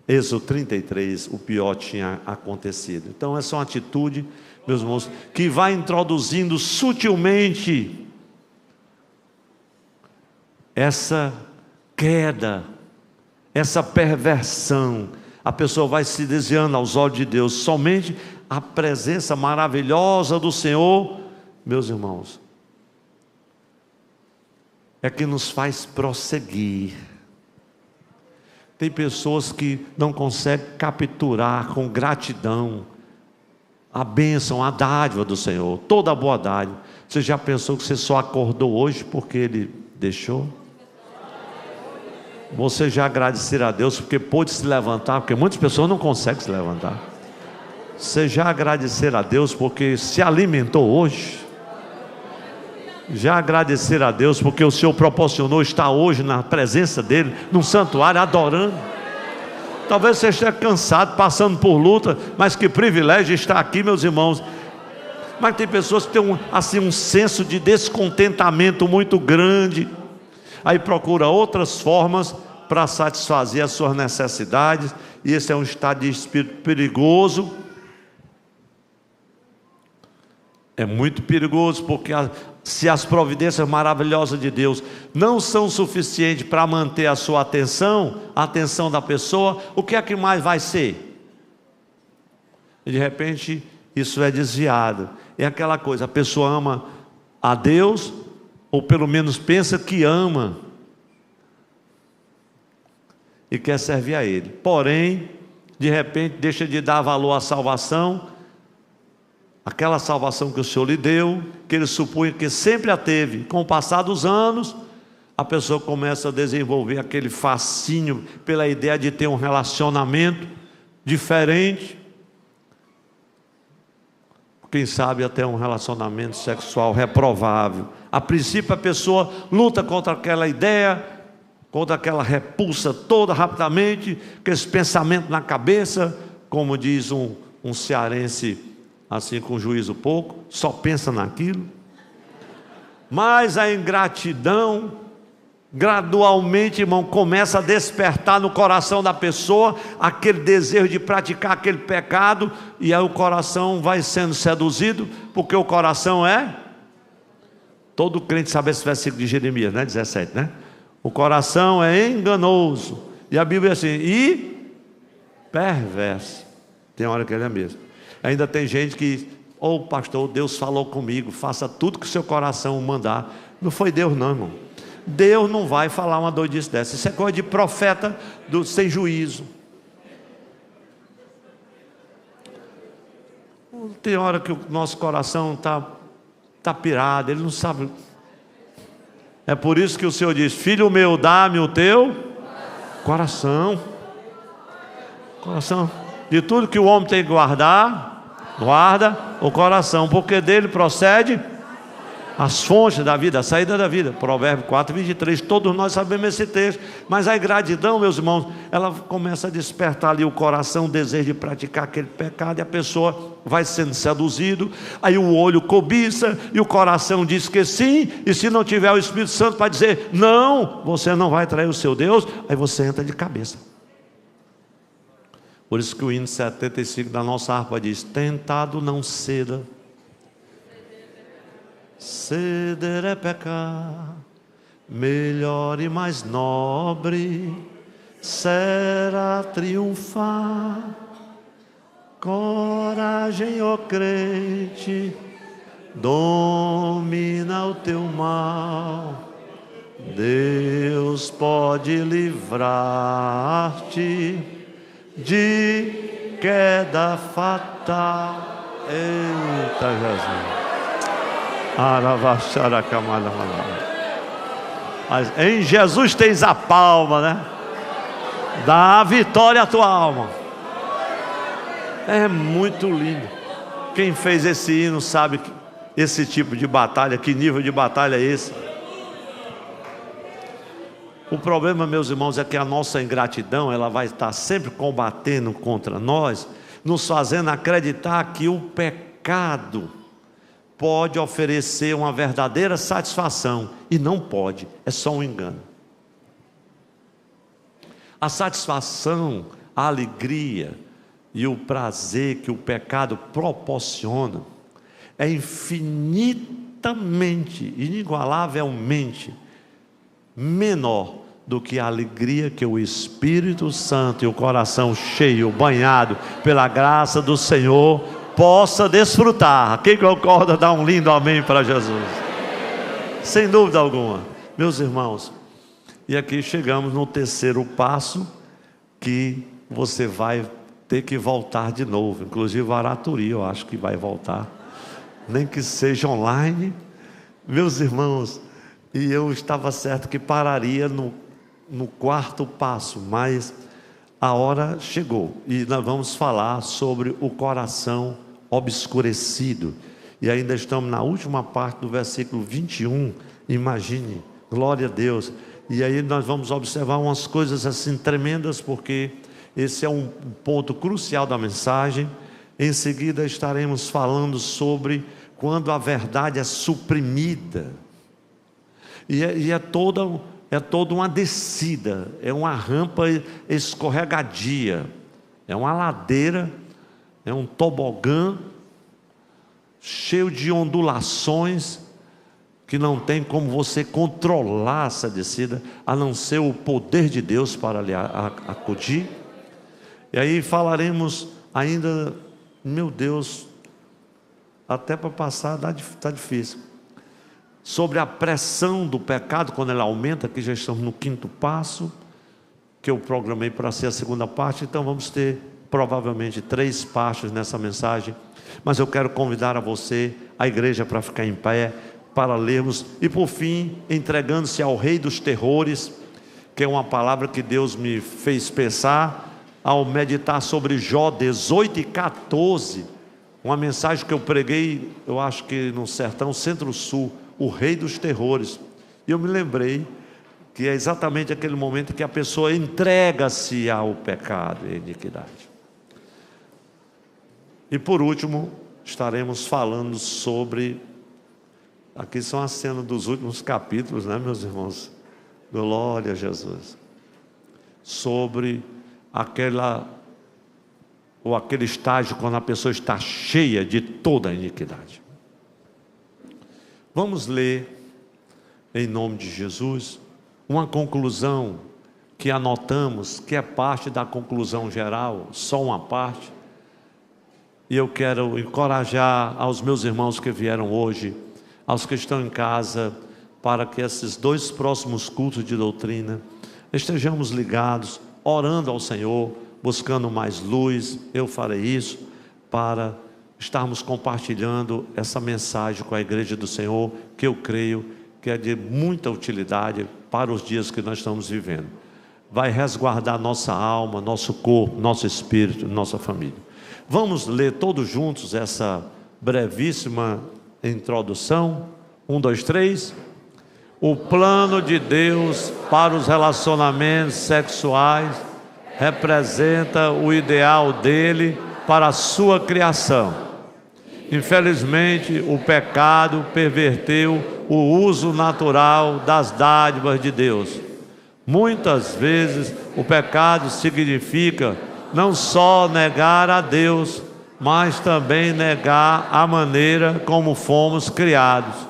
Êxodo 33, o pior tinha acontecido. Então essa é uma atitude, meus irmãos, que vai introduzindo sutilmente essa queda, essa perversão. A pessoa vai se desviando aos olhos de Deus. Somente a presença maravilhosa do Senhor, meus irmãos, é que nos faz prosseguir. Tem pessoas que não conseguem capturar com gratidão a bênção, a dádiva do Senhor, toda a boa dádiva. Você já pensou que você só acordou hoje porque Ele deixou? Você já agradecer a Deus porque pôde se levantar? Porque muitas pessoas não conseguem se levantar. Você já agradecer a Deus porque se alimentou hoje? Já agradecer a Deus porque o Senhor proporcionou estar hoje na presença dEle, num santuário, adorando? Talvez você esteja cansado, passando por luta, mas que privilégio estar aqui, meus irmãos, Mas tem pessoas que têm um senso de descontentamento muito grande, aí procura outras formas para satisfazer as suas necessidades, e esse é um estado de espírito perigoso. É muito perigoso, porque se as providências maravilhosas de Deus não são suficientes para manter a sua atenção, a atenção da pessoa, o que é que mais vai ser? E de repente isso é desviado. É aquela coisa, a pessoa ama a Deus, ou pelo menos pensa que ama, e quer servir a Ele. Porém, de repente deixa de dar valor à salvação, aquela salvação que o Senhor lhe deu, que ele supunha que sempre a teve. Com o passar dos anos, a pessoa começa a desenvolver aquele fascínio pela ideia de ter um relacionamento diferente, quem sabe até um relacionamento sexual reprovável. A princípio a pessoa luta contra aquela ideia, contra aquela repulsa toda rapidamente, com esse pensamento na cabeça, como diz um cearense, assim com juízo pouco, só pensa naquilo. Mas a ingratidão, gradualmente, irmão, começa a despertar no coração da pessoa aquele desejo de praticar aquele pecado, e aí o coração vai sendo seduzido, porque o coração todo crente sabe esse versículo de Jeremias, 17, né? O coração é enganoso, e a Bíblia é assim, e perverso. Tem hora que ele é mesmo. Ainda tem gente que, pastor, Deus falou comigo, faça tudo que o seu coração mandar. Não foi Deus não, irmão. Deus não vai falar uma doidice dessa. Isso é coisa de profeta sem juízo. Tem hora que o nosso coração está pirado, ele não sabe. É por isso que o Senhor diz, filho meu, dá-me o teu coração. Coração. De tudo que o homem tem que guardar, guarda o coração, porque dele procede as fontes da vida, a saída da vida. Provérbio 4:23, todos nós sabemos esse texto. Mas a ingratidão, meus irmãos, ela começa a despertar ali o coração, o desejo de praticar aquele pecado, e a pessoa vai sendo seduzido, aí o olho cobiça, e o coração diz que sim, e se não tiver o Espírito Santo para dizer, não, você não vai trair o seu Deus, aí você entra de cabeça. Por isso que o hino 75 da nossa harpa diz, tentado não ceda, ceder é pecar, melhor e mais nobre será triunfar. Coragem, ó crente, domina o teu mal, Deus pode livrar-te de queda fatal. Eita Jesus. Mas em Jesus tens a palma, né? Dá a vitória à tua alma. É muito lindo. Quem fez esse hino sabe esse tipo de batalha, que nível de batalha é esse. O problema, meus irmãos, é que a nossa ingratidão, ela vai estar sempre combatendo contra nós, nos fazendo acreditar que o pecado pode oferecer uma verdadeira satisfação, e não pode, é só um engano. A satisfação, a alegria e o prazer que o pecado proporciona é infinitamente, inigualavelmente menor do que a alegria que o Espírito Santo e o coração cheio, banhado pela graça do Senhor, possa desfrutar. Quem concorda, dá um lindo amém para Jesus. Sem dúvida alguma, meus irmãos. E aqui chegamos no terceiro passo, que você vai ter que voltar de novo. Inclusive a Araturia, eu acho que vai voltar, nem que seja online, meus irmãos. E eu estava certo que pararia no quarto passo, mas a hora chegou, e nós vamos falar sobre o coração obscurecido, e ainda estamos na última parte do versículo 21, imagine, glória a Deus. E aí nós vamos observar umas coisas assim tremendas, porque esse é um ponto crucial da mensagem. Em seguida estaremos falando sobre quando a verdade é suprimida. E é toda uma descida, é uma rampa escorregadia, é uma ladeira, é um tobogã cheio de ondulações, que não tem como você controlar essa descida, a não ser o poder de Deus para lhe acudir. E aí falaremos ainda, meu Deus, até para passar está difícil, sobre a pressão do pecado quando ela aumenta, que já estamos no 5º passo, que eu programei para ser a 2ª parte. Então vamos ter provavelmente 3 partes nessa mensagem, mas eu quero convidar a você, a igreja, para ficar em pé, para lermos, e por fim, entregando-se ao Rei dos Terrores, que é uma palavra que Deus me fez pensar, ao meditar sobre Jó 18 e 14, uma mensagem que eu preguei, eu acho que no Sertão Centro-Sul, o Rei dos Terrores, e eu me lembrei, que é exatamente aquele momento que a pessoa entrega-se ao pecado e à iniquidade. E por último, estaremos falando sobre, aqui são as cenas dos últimos capítulos, né, meus irmãos? Glória a Jesus. Sobre aquele estágio quando a pessoa está cheia de toda a iniquidade. Vamos ler, em nome de Jesus, uma conclusão que anotamos, que é parte da conclusão geral, só uma parte. E eu quero encorajar aos meus irmãos que vieram hoje, aos que estão em casa, para que esses 2 próximos cultos de doutrina estejamos ligados, orando ao Senhor, buscando mais luz. Eu farei isso para estarmos compartilhando essa mensagem com a igreja do Senhor, que eu creio que é de muita utilidade para os dias que nós estamos vivendo. Vai resguardar nossa alma, nosso corpo, nosso espírito, nossa família. Vamos ler todos juntos essa brevíssima introdução. 1, 2, 3. O plano de Deus para os relacionamentos sexuais representa o ideal dele para a sua criação. Infelizmente, o pecado perverteu o uso natural das dádivas de Deus. Muitas vezes, o pecado significa não só negar a Deus, mas também negar a maneira como fomos criados.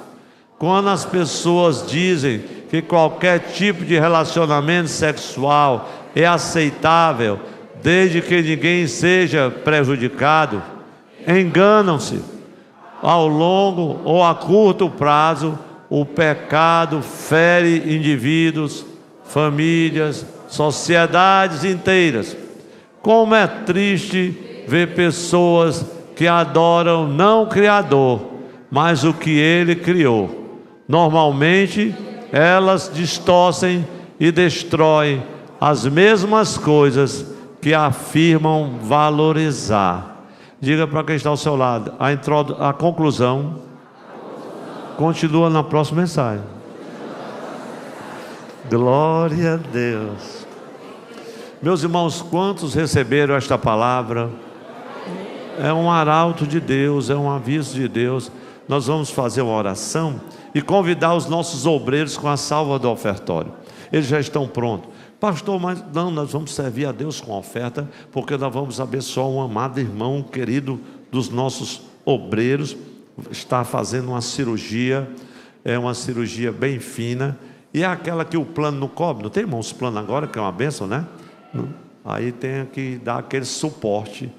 Quando as pessoas dizem que qualquer tipo de relacionamento sexual é aceitável, desde que ninguém seja prejudicado, enganam-se. Ao longo ou a curto prazo, o pecado fere indivíduos, famílias, sociedades inteiras. Como é triste ver pessoas que adoram não o Criador, mas o que Ele criou. Normalmente, elas distorcem e destroem as mesmas coisas que afirmam valorizar. Diga para quem está ao seu lado, a conclusão continua na próxima mensagem. Glória a Deus. Meus irmãos, quantos receberam esta palavra? É um arauto de Deus, é um aviso de Deus. Nós vamos fazer uma oração e convidar os nossos obreiros com a salva do ofertório. Eles já estão prontos. Pastor, mas não, nós vamos servir a Deus com a oferta, porque nós vamos abençoar um amado irmão querido dos nossos obreiros. Está fazendo uma cirurgia, é uma cirurgia bem fina, e é aquela que o plano não cobre. Não tem, irmãos, plano agora, que é uma bênção, né? Aí tem que dar aquele suporte,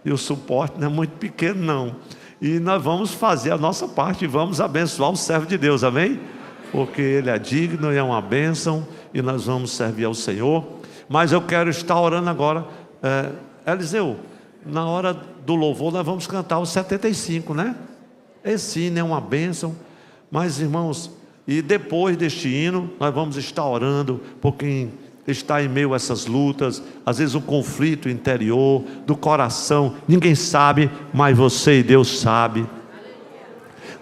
e o suporte não é muito pequeno não, e nós vamos fazer a nossa parte, e vamos abençoar o servo de Deus, amém? Porque ele é digno e é uma bênção, e nós vamos servir ao Senhor. Mas eu quero estar orando agora, Eliseu, na hora do louvor nós vamos cantar os 75, né? Esse hino é uma bênção, mas irmãos, e depois deste hino nós vamos estar orando por quem está em meio a essas lutas, às vezes um conflito interior, do coração, ninguém sabe, mas você e Deus sabe.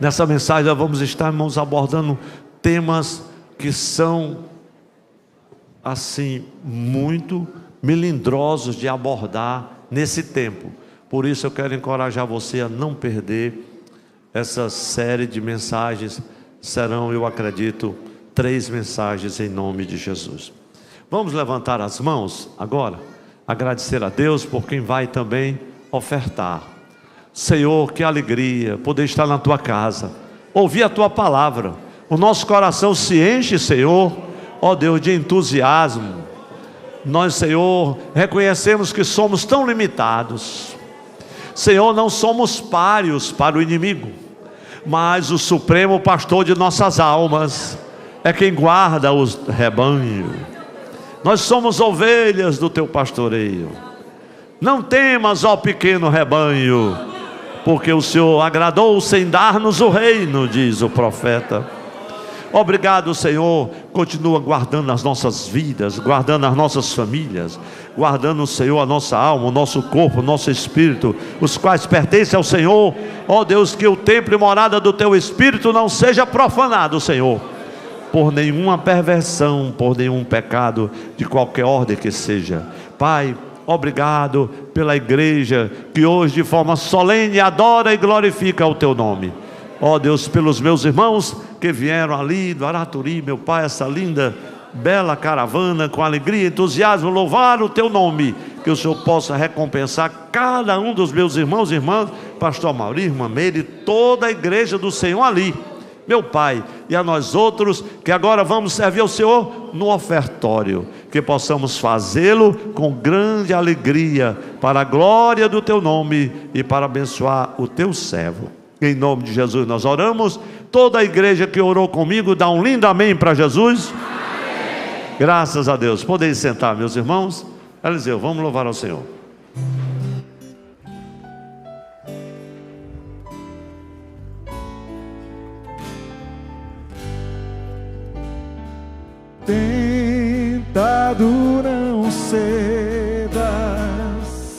Nessa mensagem nós vamos estar, irmãos, abordando temas que são, assim, muito melindrosos de abordar nesse tempo. Por isso eu quero encorajar você a não perder essa série de mensagens serão, eu acredito, 3 mensagens em nome de Jesus. Vamos levantar as mãos agora, agradecer a Deus por quem vai também ofertar. Senhor, que alegria poder estar na tua casa, ouvir a tua palavra. O nosso coração se enche, Senhor, ó Deus, de entusiasmo. Nós, Senhor, reconhecemos que somos tão limitados. Senhor, não somos pários para o inimigo, mas o supremo pastor de nossas almas é quem guarda o rebanho. Nós somos ovelhas do teu pastoreio. Não temas, ó pequeno rebanho, porque o Senhor agradou-se em dar-nos o reino, diz o profeta. Obrigado, Senhor, continua guardando as nossas vidas, guardando as nossas famílias, guardando, Senhor, a nossa alma, o nosso corpo, o nosso espírito, os quais pertencem ao Senhor. Ó Deus, que o templo e morada do teu Espírito não seja profanado, Senhor, por nenhuma perversão, por nenhum pecado, de qualquer ordem que seja. Pai, obrigado pela igreja que hoje de forma solene adora e glorifica o teu nome. Ó Deus, pelos meus irmãos que vieram ali do Araturi, meu Pai, essa linda, bela caravana, com alegria e entusiasmo, louvar o teu nome, que o Senhor possa recompensar cada um dos meus irmãos e irmãs, pastor Mauri, irmã Meire, toda a igreja do Senhor ali, meu Pai, e a nós outros, que agora vamos servir ao Senhor no ofertório, que possamos fazê-lo com grande alegria, para a glória do teu nome e para abençoar o teu servo. Em nome de Jesus nós oramos. Toda a igreja que orou comigo, dá um lindo amém para Jesus. Amém. Graças a Deus. Podem sentar, meus irmãos. Eliseu, vamos louvar ao Senhor. Tentado não cedas,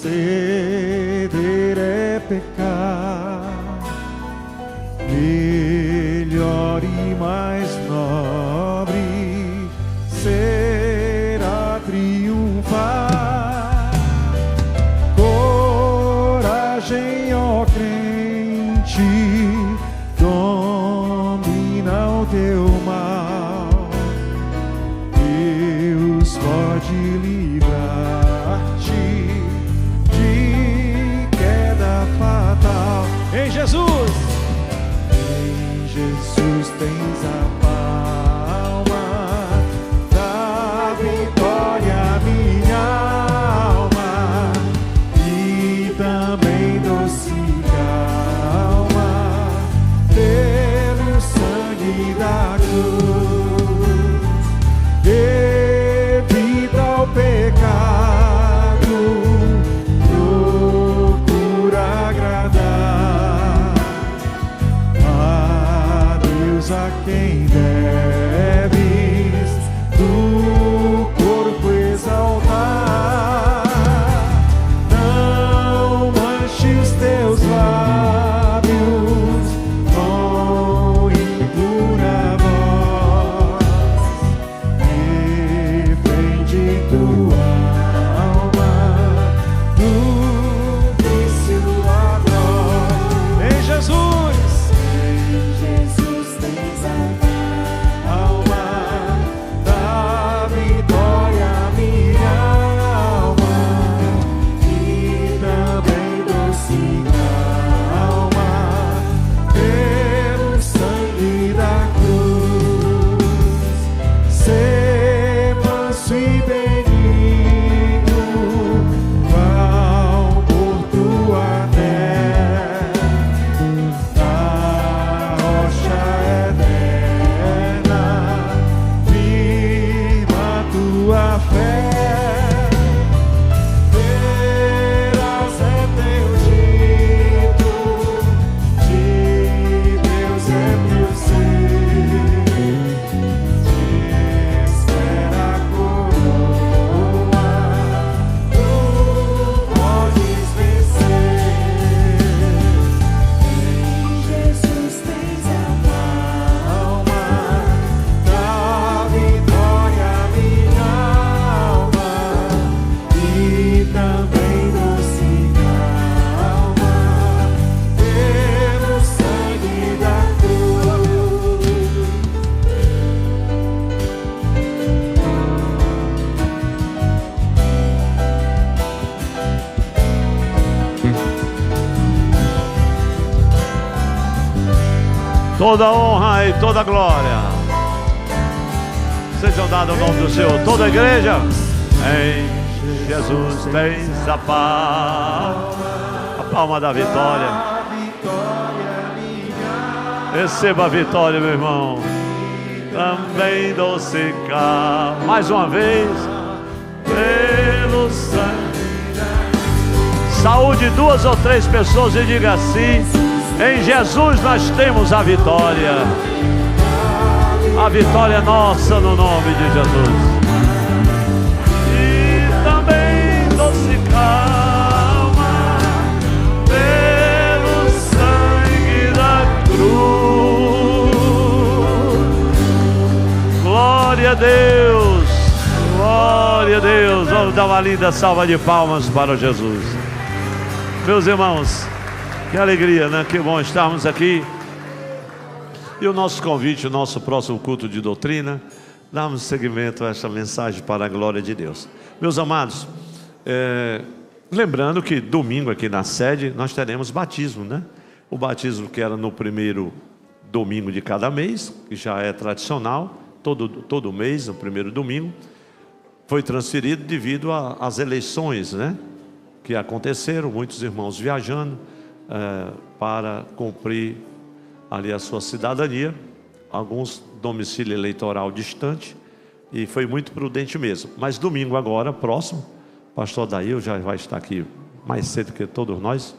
ceder é pecar. Melhor e mais nobre será triunfar. Coragem, ó crente, domina o teu mal. Deus pode livrar-te de queda fatal. Em Jesus! Jesus tens a palma da vitória, minha alma, e também doce calma, pelo sangue da cruz, evita o pecado, procura agradar a quem deves do corpo exaltar. Não manche os teus lábios com impura voz, defende tua alma do vício atroz. Em Jesus! Toda honra e toda glória sejam dados ao nome do Senhor. Toda a igreja, em Jesus tens a paz. A palma da vitória. Receba a vitória, meu irmão. Também docicar. Mais uma vez. Pelo sangue. Saúde 2 ou 3 pessoas e diga assim: em Jesus nós temos a vitória. A vitória é nossa no nome de Jesus. E também docicar. Pelo sangue da cruz. Glória a Deus, glória a Deus. Vamos dar uma linda salva de palmas para Jesus. Meus irmãos, que alegria, né? Que bom estarmos aqui. E o nosso convite, o nosso próximo culto de doutrina, damos seguimento a esta mensagem para a glória de Deus. Meus amados, lembrando que domingo aqui na sede nós teremos batismo, né? O batismo que era no primeiro domingo de cada mês, que já é tradicional, todo mês, no primeiro domingo, foi transferido devido às eleições, né? Que aconteceram, muitos irmãos viajando para cumprir ali a sua cidadania, alguns domicílio eleitoral distante, e foi muito prudente mesmo. Mas domingo agora, próximo, o pastor Adail já vai estar aqui mais cedo que todos nós,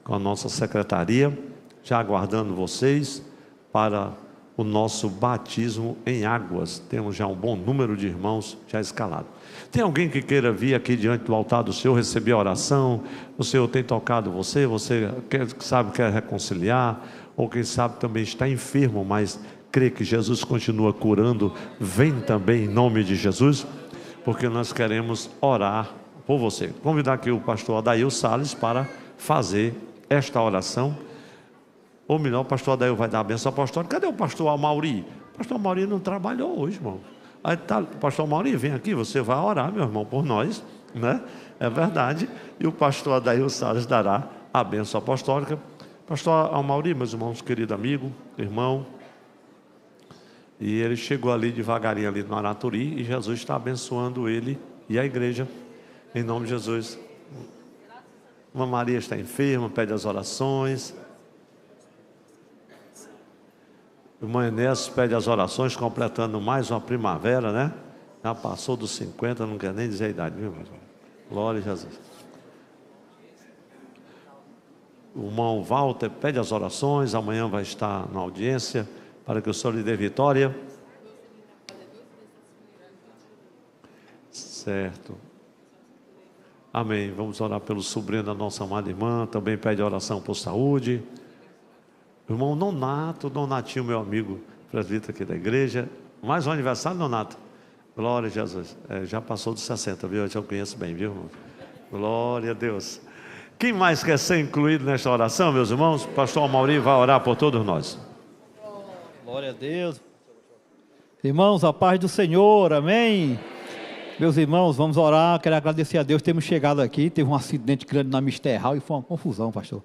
com a nossa secretaria, já aguardando vocês para o nosso batismo em águas. Temos já um bom número de irmãos já escalado. Tem alguém que queira vir aqui diante do altar do Senhor, receber a oração? O Senhor tem tocado você quer reconciliar, ou quem sabe também está enfermo, mas crê que Jesus continua curando, vem também em nome de Jesus, porque nós queremos orar por você. Convidar aqui o pastor Adail Salles para fazer esta oração. Ou melhor, o pastor Adail vai dar a bênção apostólica. Cadê o pastor Amauri? O pastor Amauri não trabalhou hoje, irmão. Aí tá, pastor Amauri, vem aqui, você vai orar, meu irmão, por nós, né? É verdade. E o pastor Adail Salles dará a bênção apostólica. Pastor Amauri, meus irmãos, querido amigo, irmão, e ele chegou ali devagarinho ali no Araturi, e Jesus está abençoando ele e a igreja, em nome de Jesus. Uma Maria está enferma, pede as orações. Irmã Enéas pede as orações, completando mais uma primavera, né? Já passou dos 50, não quer nem dizer a idade, viu? Glória a Jesus. O irmão Walter pede as orações, amanhã vai estar na audiência, para que o Senhor lhe dê vitória. Certo. Amém. Vamos orar pelo sobrinho da nossa amada irmã, também pede oração por saúde. Irmão Donatinho, meu amigo, presbítero aqui da igreja. Mais um aniversário, Donato. Glória a Jesus. Já passou dos 60, viu? Eu já conheço bem, viu, irmão? Glória a Deus. Quem mais quer ser incluído nesta oração, meus irmãos? O pastor Amauri vai orar por todos nós. Glória a Deus. Irmãos, a paz do Senhor, amém? Meus irmãos, vamos orar. Quero agradecer a Deus. Temos chegado aqui, teve um acidente grande na Mister Hall e foi uma confusão, pastor.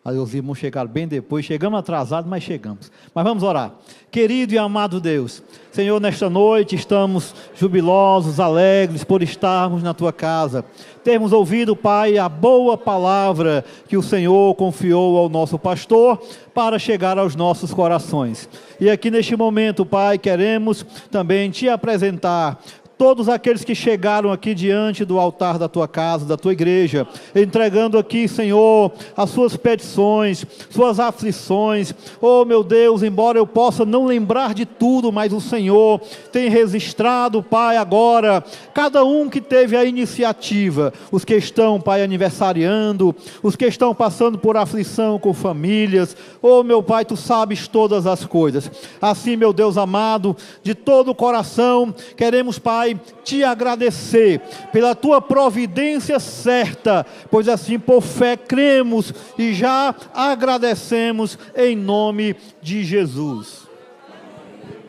Aí os irmãos chegaram bem depois, chegamos atrasados, mas chegamos. Mas vamos orar. Querido e amado Deus, Senhor, nesta noite estamos jubilosos, alegres por estarmos na Tua casa. Temos ouvido, Pai, a boa palavra que o Senhor confiou ao nosso pastor para chegar aos nossos corações. E aqui neste momento, Pai, queremos também Te apresentar todos aqueles que chegaram aqui diante do altar da Tua casa, da Tua igreja, entregando aqui, Senhor, as suas petições, suas aflições. Oh, meu Deus, embora eu possa não lembrar de tudo, mas o Senhor tem registrado, Pai, agora, cada um que teve a iniciativa, os que estão, Pai, aniversariando, os que estão passando por aflição com famílias. Oh, meu Pai, Tu sabes todas as coisas. Assim, meu Deus amado, de todo o coração, queremos, Pai, Te agradecer pela Tua providência certa, pois assim por fé cremos e já agradecemos em nome de Jesus.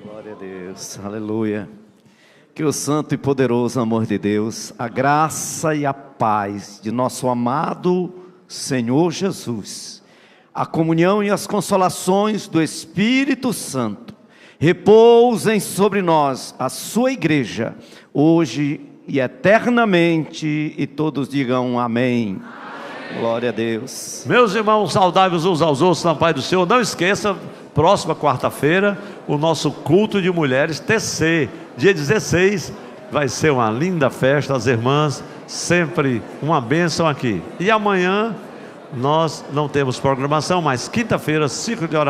Glória a Deus, aleluia. Que o santo e poderoso amor de Deus, a graça e a paz de nosso amado Senhor Jesus, a comunhão e as consolações do Espírito Santo repousem sobre nós, a sua igreja, hoje e eternamente, e todos digam amém. Glória a Deus. Meus irmãos, saudáveis uns aos outros na paz do Senhor. Não esqueça, próxima quarta-feira, o nosso culto de mulheres TC, dia 16, vai ser uma linda festa, as irmãs, sempre uma bênção aqui. E amanhã nós não temos programação, mas quinta-feira, ciclo de oração.